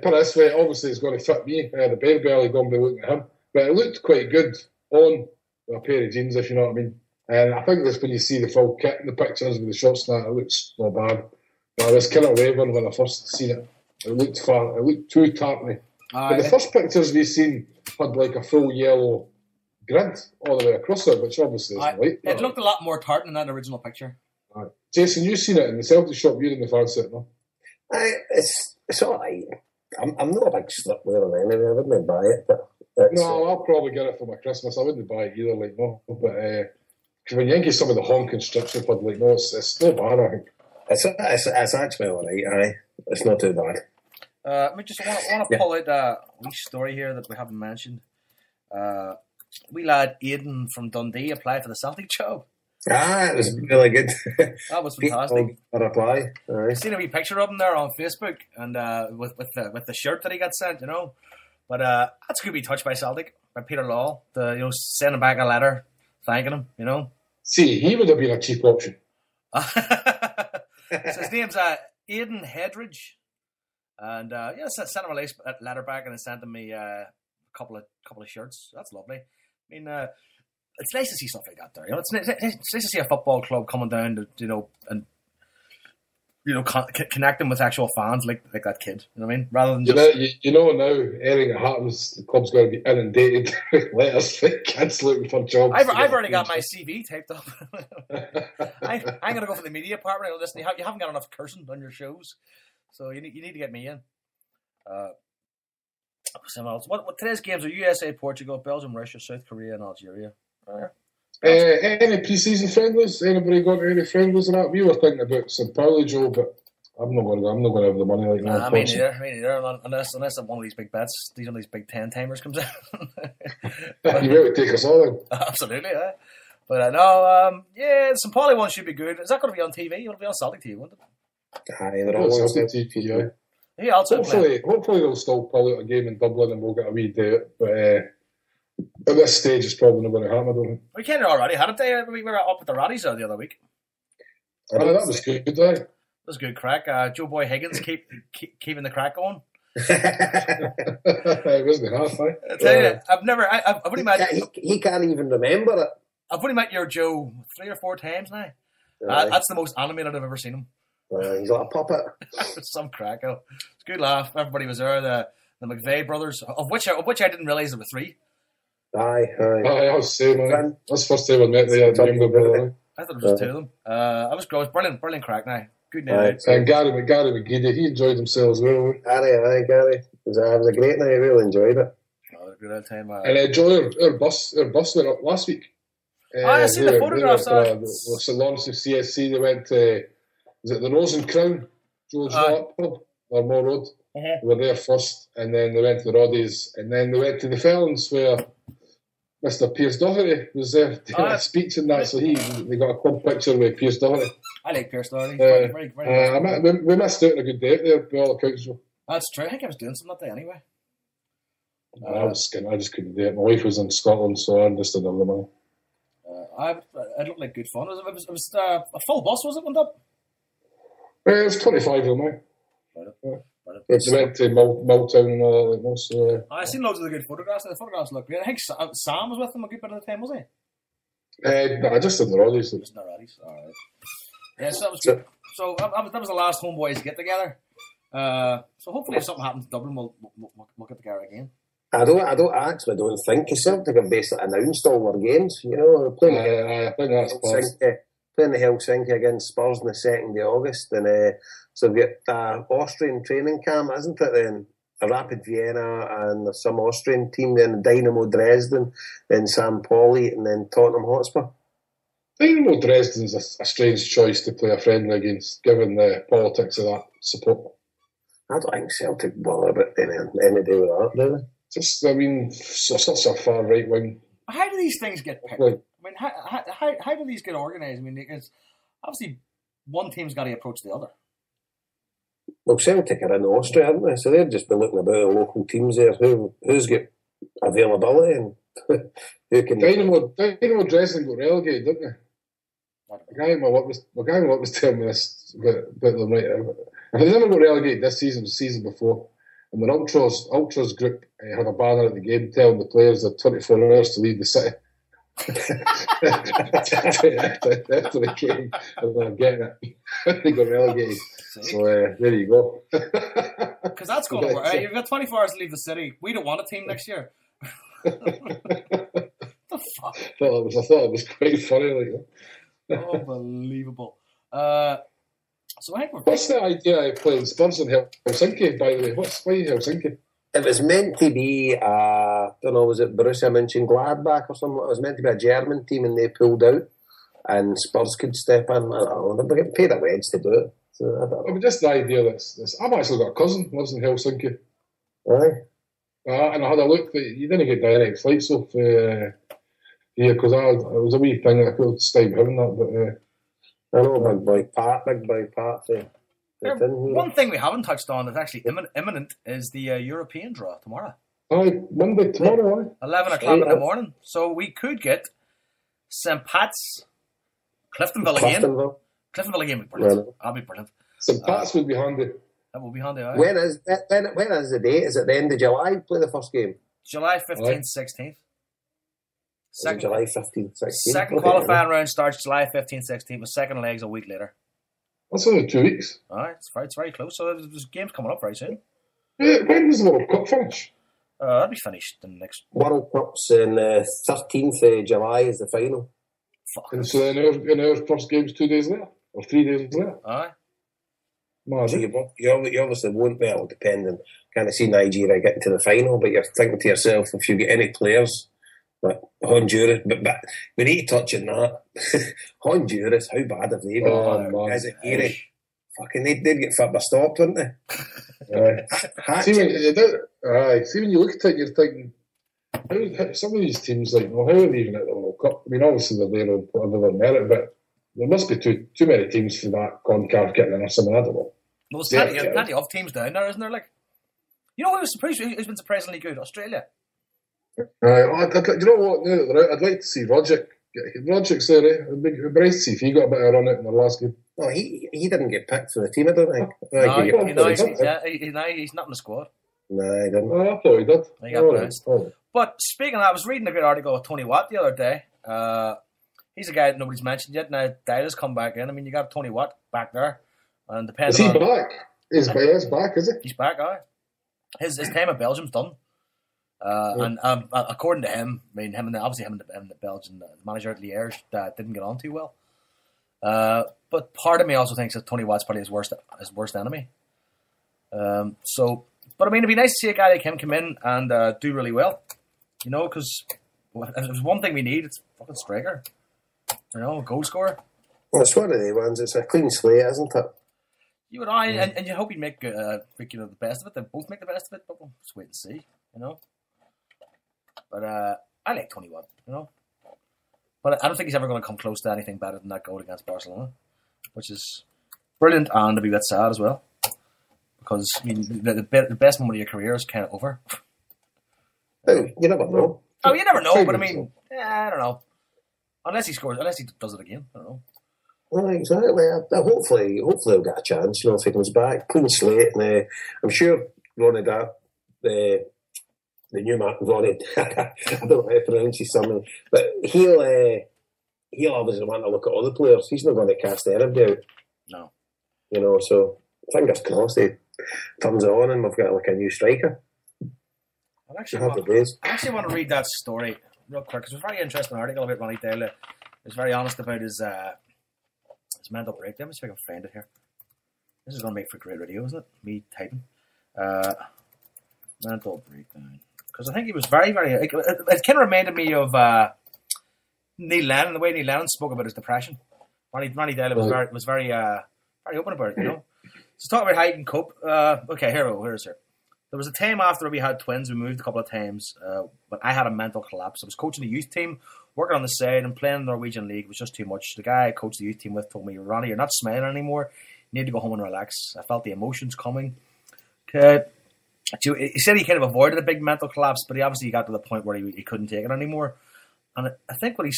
put it this way, obviously it's going to fit me. The bear belly going to be looking at him, but it looked quite good on a pair of jeans, if you know what I mean. And I think that's when you see the full kit in the pictures with the shorts and that, it looks not bad. But I was kind of wavering when I first seen it. It looked too tartany. But the first pictures we've seen had like a full yellow grid all the way across it, which obviously isn't right. It looked a lot more tartan in that original picture. Jason, you've seen it in the Celtic shop, you're in the fancy it, no? It's all right. I'm not a big slip wearer anyway, I wouldn't buy it. But no, I'll probably get it for my Christmas. I wouldn't buy it either, like, no. But when you get some of the honking strips they've had, like, no, it's not bad, I think. It's actually all right, it's not too bad. I want to pull out a wee story here that we haven't mentioned. Wee lad Aidan from Dundee applied for the Celtic job. It was really good. That was fantastic. A reply. I've seen a wee picture of him there on Facebook, and with the shirt that he got sent, you know. But that's a good wee touch by Celtic, by Peter Law, to send him back a letter thanking him, you know. See, he would have been a cheap option. So his name's Aidan Hedridge. And sent him a letter back, and then sent him me a couple of shirts. That's lovely. I mean, it's nice to see stuff like that there. You know, it's nice to see a football club coming down to connecting with actual fans like that kid. You know what I mean? Rather than just now, anything that happens, the club's going to be inundated with letters for kids looking for jobs. I've already got my CV typed up. I'm going to go for the media department. Listen, you haven't got enough cursing on your shows. So you need to get me in. What today's games are USA, Portugal, Belgium, Russia, South Korea, and Algeria. Any pre-season friendlies? Anybody got any friendlies in that? We were thinking about St. Pauli, Joe, but I'm not going to have the money like that. I mean, neither. Unless one of these big bets, one of these big 10-timers comes out. You better take us all in. Absolutely, yeah. But I know, the St. Pauli one should be good. Is that going to be on TV? It'll be on Celtic TV, won't it? They're all on TV, yeah. Yeah, hopefully they'll still pull out a game in Dublin and we'll get a wee day. But at this stage, it's probably not going to happen, I don't think. We kind of already had it there. We were up with the Raddies the other week. That was good, That was good crack. Joe Boy Higgins keeping the crack going. It wasn't half, I tell you, I've only met... He can't even remember it. I've only met your Joe 3 or 4 times now. That's the most animated I've ever seen him. He's like a puppet. Some crack. It's a good laugh. Everybody was there. The McVeigh brothers, of which I didn't realise there were 3. I was saying, man. That's the first time I met the younger brother. I thought it was 2 of them. I was gross. Brilliant crack now. Good night. And Gary McGeady, he enjoyed himself as well. Gary. It was a great night. I really enjoyed it. Oh, good old time. And Joe, our bus went up last week. I see the photographs. St Lawrence of CSC. They went to, was it the Rose and Crown, George pub, or Moore Road. They were there first, and then they went to the Roddies, and then they went to the Felons where Mr. Pierce Doherty was there doing a speech and that, so they got a club picture with Pierce Doherty. I like Pierce Doherty. Very we missed out on a good day there, by all accounts. That's true. I think I was doing something that day anyway. I just couldn't do it. My wife was in Scotland, so I just didn't have the money. It looked like good fun. It was a full bus, was it, went up? It was 25 of them, mate. They went to Milltown and all that. Like so, I've seen loads of the good photographs. The photographs look great. I think Sam was with them a good bit of the time, was he? No, I just did the Roddies. Just the Roddies, all right. Yeah, so that was good. So that was the last HomeBhoys get together. So hopefully, if something happens in Dublin, we'll get together again. I don't think Celtic have basically announced all their games. You know, playing I think that's playing the Helsinki against Spurs on the 2nd of August, and so we've got Austrian training camp, isn't it? Then a Rapid Vienna and some Austrian team, then Dynamo Dresden, then St. Pauli, and then Tottenham Hotspur. Dynamo Dresden's a strange choice to play a friendly against, given the politics of that support. I don't think Celtic bother about any day with that, do they? Just, I mean, such a far right wing. How do these things get picked? I mean, how do these get organised? I mean, because obviously one team's got to approach the other. Well, Celtic are in Austria, aren't they? So they've just been looking about the local teams there. Who's got availability and who can... Dynamo Dresden got relegated, didn't they? The guy in my work was telling me this about them right. If they never got relegated this season, the season before, and the Ultras group had a banner at the game telling the players they had 24 hours to leave the city. after the game, and they're getting it. They got relegated. So there you go. Because that's going to work. You've got 24 hours to leave the city. We don't want a team next year. The fuck? I thought it was quite funny. Unbelievable. So I think what's the idea of playing Spurs in Helsinki, by the way? Why Helsinki? It was meant to be, I don't know, was it Borussia Mönchengladbach or something? It was meant to be a German team and they pulled out and Spurs could step in. I don't know, they get paid a wage to do it. So I mean, just the idea that I've actually got a cousin who lives in Helsinki. Aye. And I had a look, you didn't get direct flights off here because it was a wee thing that I could stay with him that, but... I know, big boy Pat. One thing we haven't touched on that's actually imminent is the European draw tomorrow. Monday, tomorrow, 11 o'clock in the morning. So we could get St. Pat's, Cliftonville again. Cliftonville again would be brilliant. That'll be brilliant. St. Pat's would be handy. That will be handy, aye. When is the date? Is it the end of July? Play the first game? July 15th, 16th. July 15th, 16th. Second qualifying round starts July 15th, 16th, with second legs a week later. That's only 2 weeks. Alright, it's very close. So there's games coming up very soon. When does the World Cup finish? That'll be finished in the next... World Cup's in 13th of July is the final. Fuck. And so in our first game's 2 days later? Or 3 days later? Aye. So you obviously won't be able to depend on kind of see Nigeria getting to the final, but you're thinking to yourself, if you get any players like Honduras, but we need to touch on that. Honduras, how bad have they been? Is it eerie? Fucking they'd get fit by stopped, wouldn't they? See when you look at it, you're thinking, how some of these teams, like, well, how are they even at the World Cup? I mean, obviously they're there on whatever their merit, but there must be too many teams for that CONCACAF getting in or something. I don't know. Well, there's plenty of teams down there, isn't there? Like, you know who's been surprisingly good? Australia. Do you know what? Now that they're out, I'd like to see Rodgick. Rodgick's there, eh? It'd be nice to see if he got a bit of a run out in the last game. No, he didn't get picked for the team, I don't think. He's not in the squad. No, he didn't. Oh, I thought he did. He got bounced. But speaking of that, I was reading a good article of Tony Watt the other day. He's a guy that nobody's mentioned yet. Now, Deila's come back in. I mean, you got Tony Watt back there. And depending is he back? He's back, is he? He's back, aye. His time at Belgium's done. And according to him, I mean, him and the Belgian manager at Liège didn't get on too well. But part of me also thinks that Tony Watt's probably his worst enemy. But I mean, it'd be nice to see a guy like him come in and do really well. You know, because if there's one thing we need, it's fucking striker. You know, a goal scorer. Well, it's one of the ones. It's a clean slate, isn't it? You and I, and you hope he'd make the best of it. They both make the best of it, but we'll just wait and see. You know. But I like Tony Watt. You know. But I don't think he's ever going to come close to anything better than that goal against Barcelona, which is brilliant and a bit sad as well. Because I mean, the best moment of your career is kind of over. Oh, you never know. Oh, you never know. But I mean, I don't know. Unless he does it again. I don't know. Well, exactly. Hopefully he'll get a chance. You know, if he comes back, clean slate, and I'm sure Ronnie the new man, Ronnie. I don't know how to pronounce his son, but he'll obviously want to look at other players. He's not going to cast anybody out. No. You know, so fingers crossed he turns it on and we've got like a new striker. I actually want to read that story real quick because it was a very interesting article about Ronnie Deila. He was very honest about his mental breakdown. Let's see if I can find it here. This is going to make for great radio, isn't it? Me typing. Mental breakdown. Because I think he was very, very... It kind of reminded me of Neil Lennon, the way Neil Lennon spoke about his depression. Ronnie Deila was very open about it, you know. So talk about how you can cope. Okay, here's here. There was a time after we had twins, we moved a couple of times, but I had a mental collapse. I was coaching the youth team, working on the side, and playing the Norwegian League was just too much. The guy I coached the youth team with told me, Ronnie, you're not smiling anymore. You need to go home and relax. I felt the emotions coming. Okay. He said he kind of avoided a big mental collapse, but he obviously got to the point where he couldn't take it anymore. And I think what he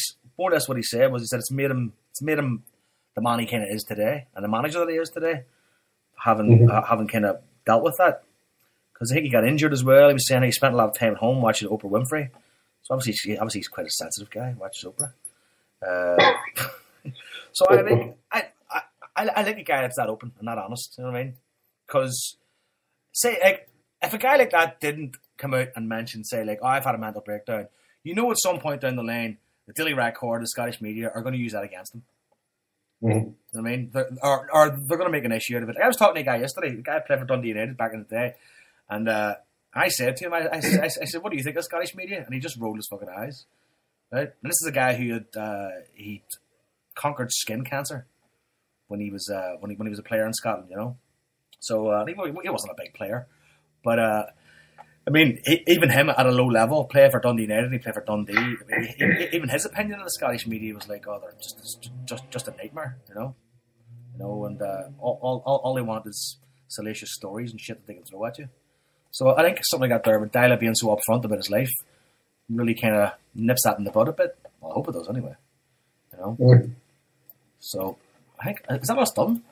said was, he said it's made him the man he kind of is today, and the manager that he is today, having kind of dealt with that. Because I think he got injured as well. He was saying he spent a lot of time at home watching Oprah Winfrey. So obviously he's quite a sensitive guy. Watches Oprah. So I think I like a guy that's that open and that honest. You know what I mean? Because if a guy like that didn't come out and mention, say, like, oh, I've had a mental breakdown, you know, at some point down the line, the Daily Record, the Scottish media are going to use that against him. Mm-hmm. You know what I mean? Or they're going to make an issue out of it. I was talking to a guy yesterday. The guy played for Dundee United back in the day. And I said to him, I said, what do you think of Scottish media? And he just rolled his fucking eyes. Right? And this is a guy who had he conquered skin cancer when he was when he was a player in Scotland, you know. So he wasn't a big player, but I mean, even him at a low level, playing for Dundee United, he played for Dundee. I mean, even his opinion of the Scottish media was like, oh, they're just a nightmare, you know. And all they want is salacious stories and shit that they can throw at you. So I think something like that there, with Deila being so upfront about his life, really kind of nips that in the bud a bit. Well, I hope it does anyway. You know. Mm. So I think is that us done?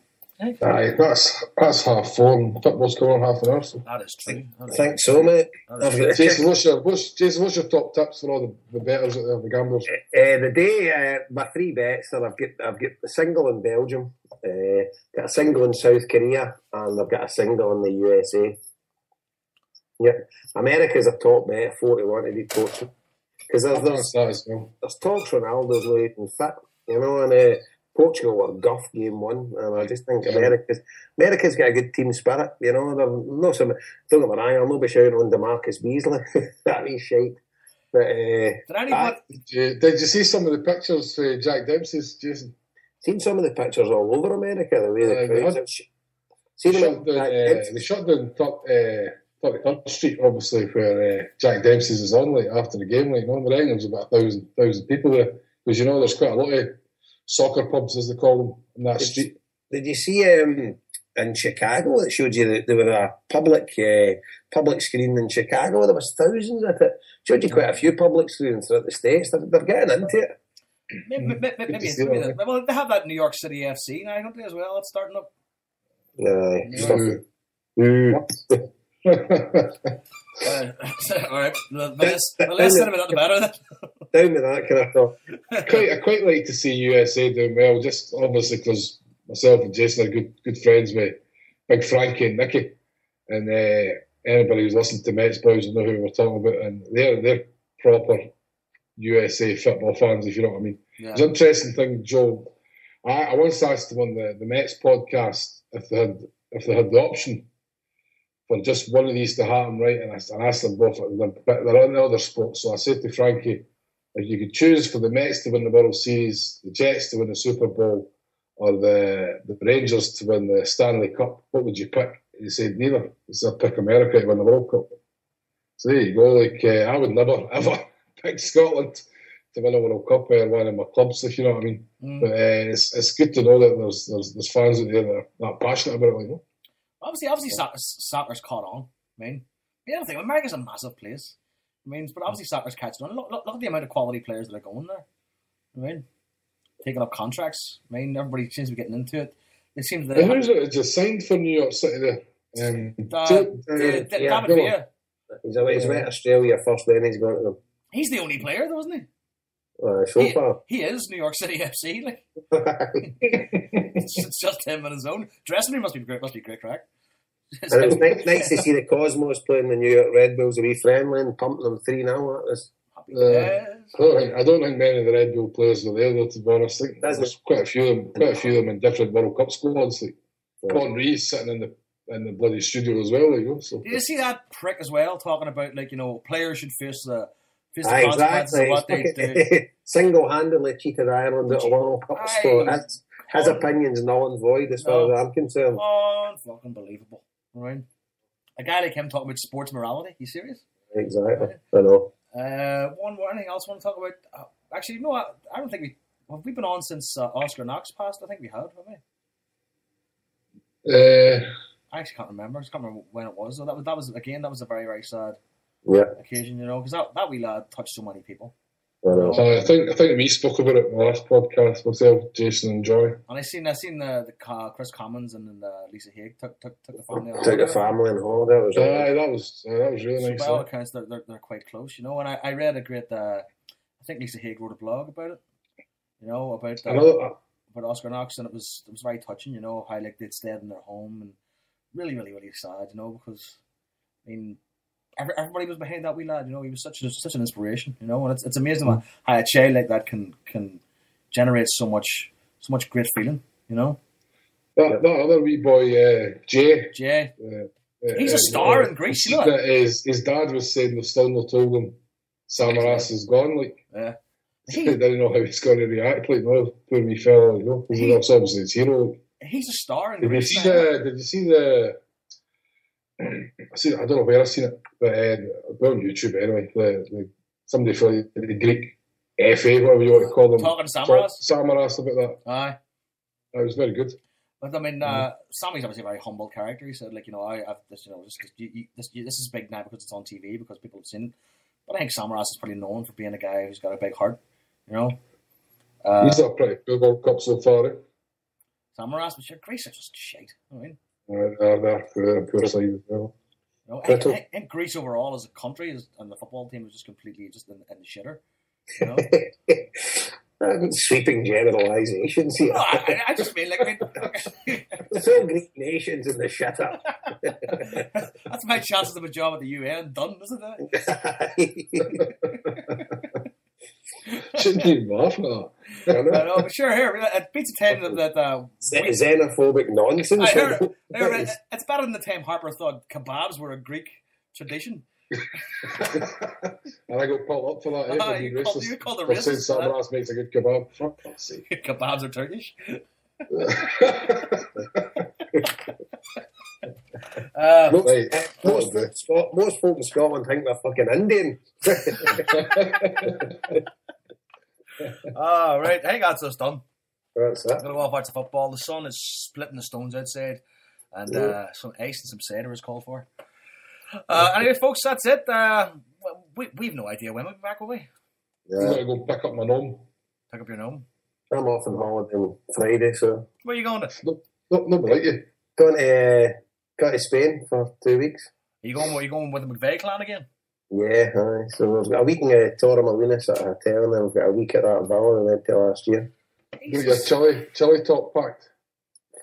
Aye, that's 4:30. Football's going on half an hour. So. That is true. I think so, mate. Jason, what's your top tips for all the bettors out there, the gamblers? The day my 3 bets, and I've got a single in Belgium, got a single in South Korea, and I've got a single in the USA. Yep, America's a top bet, 4-1 to be coaching. Because there's talks Ronaldo's looking fit, you know, and Portugal were guff game 1, and I just think America's got a good team spirit, you know. Don't get me wrong, I'll not be shouting on DeMarcus Beasley. That is shite. But did you see some of the pictures Jack Dempsey's, Jason? Seen some of the pictures all over America, the way the crowds. They shut down 33rd Street, obviously, where Jack Dempsey's is on, like, after the game, like, on the ring, there's about 1,000 people there. Because, you know, there's quite a lot of soccer pubs, as they call them, in that street. Did you see in Chicago, it showed you that there were a public screen in Chicago? There was thousands at it. Showed you quite a few public screens throughout the States. They're getting into it. Maybe well, they have that New York City FC now, don't they, as well? It's starting up. All right. The less said about the better. Down with that kind of stuff. I quite like to see USA doing well, just obviously because myself and Jason are good friends with Big Frankie and Nicky, and anybody who's listened to Mets Boys will know who we're talking about, and they're proper USA football fans, if you know what I mean. Yeah. It's an interesting thing, Joe. I once asked them on the Mets podcast if they had the option for just one of these to happen, right? And I asked them both. They're in the other sports, so I said to Frankie, if you could choose for the Mets to win the World Series, the Jets to win the Super Bowl, or the Rangers to win the Stanley Cup, what would you pick? He said neither. He said I'd pick America to win the World Cup. So there you go. Like I would never ever pick Scotland to win a World Cup or one of my clubs, if you know what I mean. But it's good to know that there's fans out there that are that passionate about it. You know? Obviously, soccer's caught on. I mean, the other thing, America's a massive place. I mean, but obviously soccer's catching on. Look at the amount of quality players that are going there. I mean, taking up contracts. I mean, everybody seems to be getting into it. It seems that who's it just signed for New York City there? David Villa. He's with Australia first, then he's going to them. He's the only player, though, isn't he? So far. He is New York City FC. Like. it's just him on his own. Dressing room must be great crack. And it was nice to see the Cosmos playing the New York Red Bulls a wee friendly and pumping them 3-0. That was. I don't think many of the Red Bull players are there, though, to be honest. I think there's quite a few of them in different World Cup squads. Like Con Rees sitting in the bloody studio as well. You know, so. Did you see that prick as well, talking about, like, you know, players should face the consequences of what they do? Single-handedly cheated Ireland at a World Cup. So his opinion's null and void as far as I'm concerned. Fucking believable. Right? A guy like him talking about sports morality. You serious? Exactly. I know. One more. Anything else I want to talk about? Actually, no. I don't think we've been on since Oscar Knox passed. I think we have, haven't we? I actually can't remember. I just can't remember when it was. So that was a very, very sad occasion, you know, because that wee lad touched so many people. I think we spoke about it in the last podcast myself, Jason and Joy. And I seen the Chris Commons and then Lisa Haig took the family. Took the family on holiday. That was really nice. By all accounts, they're quite close, you know. And I read a great. I think Lisa Haig wrote a blog about it, you know, about Oscar Knox, and it was very touching, you know, how like they'd stayed in their home and really, really, really sad, you know, because I mean. Everybody was behind that wee lad, you know. He was such an inspiration, you know. And it's amazing how a child like that can generate so much great feeling, you know. That other wee boy, Jay. He's a star in Greece, you know. His dad was saying they've still not told him Samaras is gone. Like, they didn't know how he's going to react. Like, no, poor wee fella, you know. Because that's obviously his hero. He's a star in Greece. Did you see the? I don't know where I've seen it, but on YouTube anyway. Somebody from the Greek FA, whatever you want to call them, talking Samaras. Samaras about that. Aye, it was very good. But I mean, Sammy's obviously a very humble character. He said, like, you know, I've this, you know, this is big now because it's on TV because people have seen it. But I think Samaras is pretty known for being a guy who's got a big heart, you know. He's had a pretty good World Cup so far. Samaras, but your Greece are just shite. I mean. Poor side as well. You know, and Greece overall as a country and the football team was just completely just in the shitter. You know? Sweeping generalisations here. No, I just mean like there's all Greek nations in the shitter. That's my chances of a job at the UN done, isn't it? Shouldn't even laugh at that. I know, but sure, here, it beats the time that xenophobic nonsense. It's better than the time Harper thought kebabs were a Greek tradition. And I got pulled up for that. You called the racist. Samaras makes a good kebab. For God's sake. Kebabs are Turkish. Most folk in Scotland think they're fucking Indian. Right. I think that's us done. That's it. I'm going to go off watch the football. The sun is splitting the stones outside, and some ice and some cider is called for. Anyway, folks, that's it. We've no idea when we'll be back, will we? Yeah. I'm going to go pick up my gnome. Pick up your gnome? I'm off on holiday on Friday, so... Where are you going to? Not like you. Going to Spain for 2 weeks. Are you going with the McVeigh clan again? Yeah, aye. So we've got a week in Torremolinos at a hotel, and then we've got a week at that villa we went to last year. You got your chili top packed.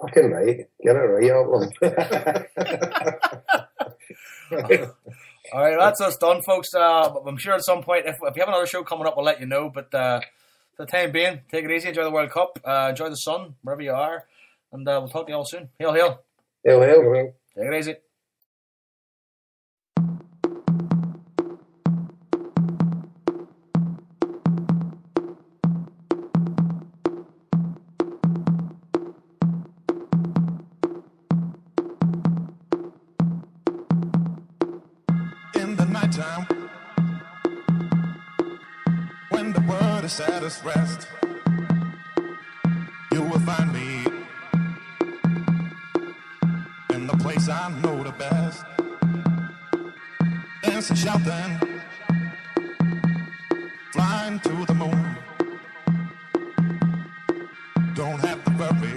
Fucking right. Get it right up. Alright, that's us done, folks. I'm sure at some point, if we have another show coming up, we'll let you know. But For the time being, take it easy, enjoy the World Cup, enjoy the sun, wherever you are, and we'll talk to you all soon. Hail, hail. Hail, hail. Take it easy. In the nighttime, when the world is at its rest, you will find me in the place I know the best. Dancing, shouting, flying to the moon. Don't have to worry,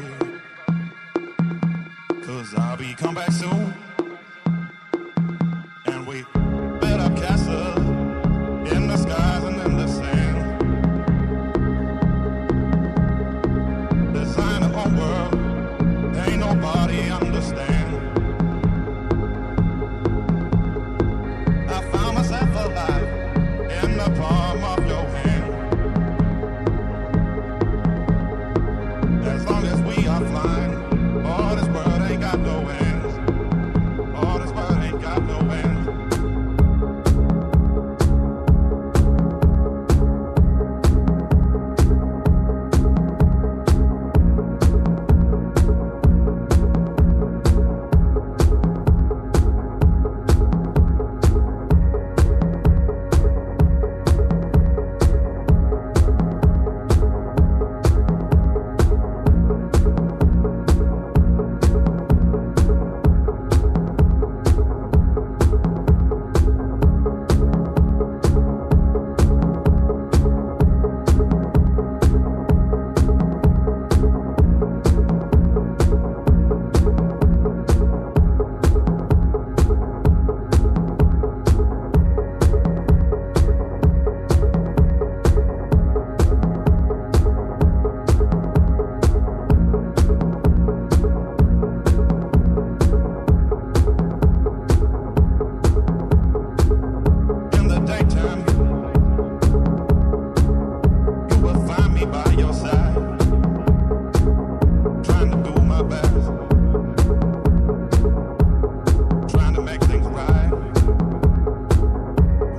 'cause I'll be come back soon. And we built up castles in the skies and in the sand. Design a whole world, ain't nobody understand. I found myself alive in the palm of your hand. As long as we are flying, all this world ain't got no ends. All this world ain't got no ends. In the daytime, you will find me by your side, trying to do my best, trying to make things right.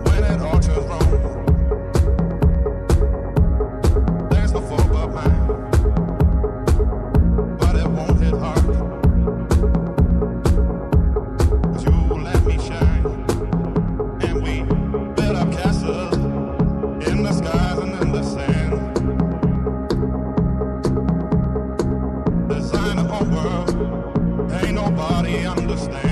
When it all turns wrong, there's no fault but mine, but it won't hit hard, 'cause you let me shine. And we built up castles in the skies and in the sand. Design a whole world, ain't nobody understand.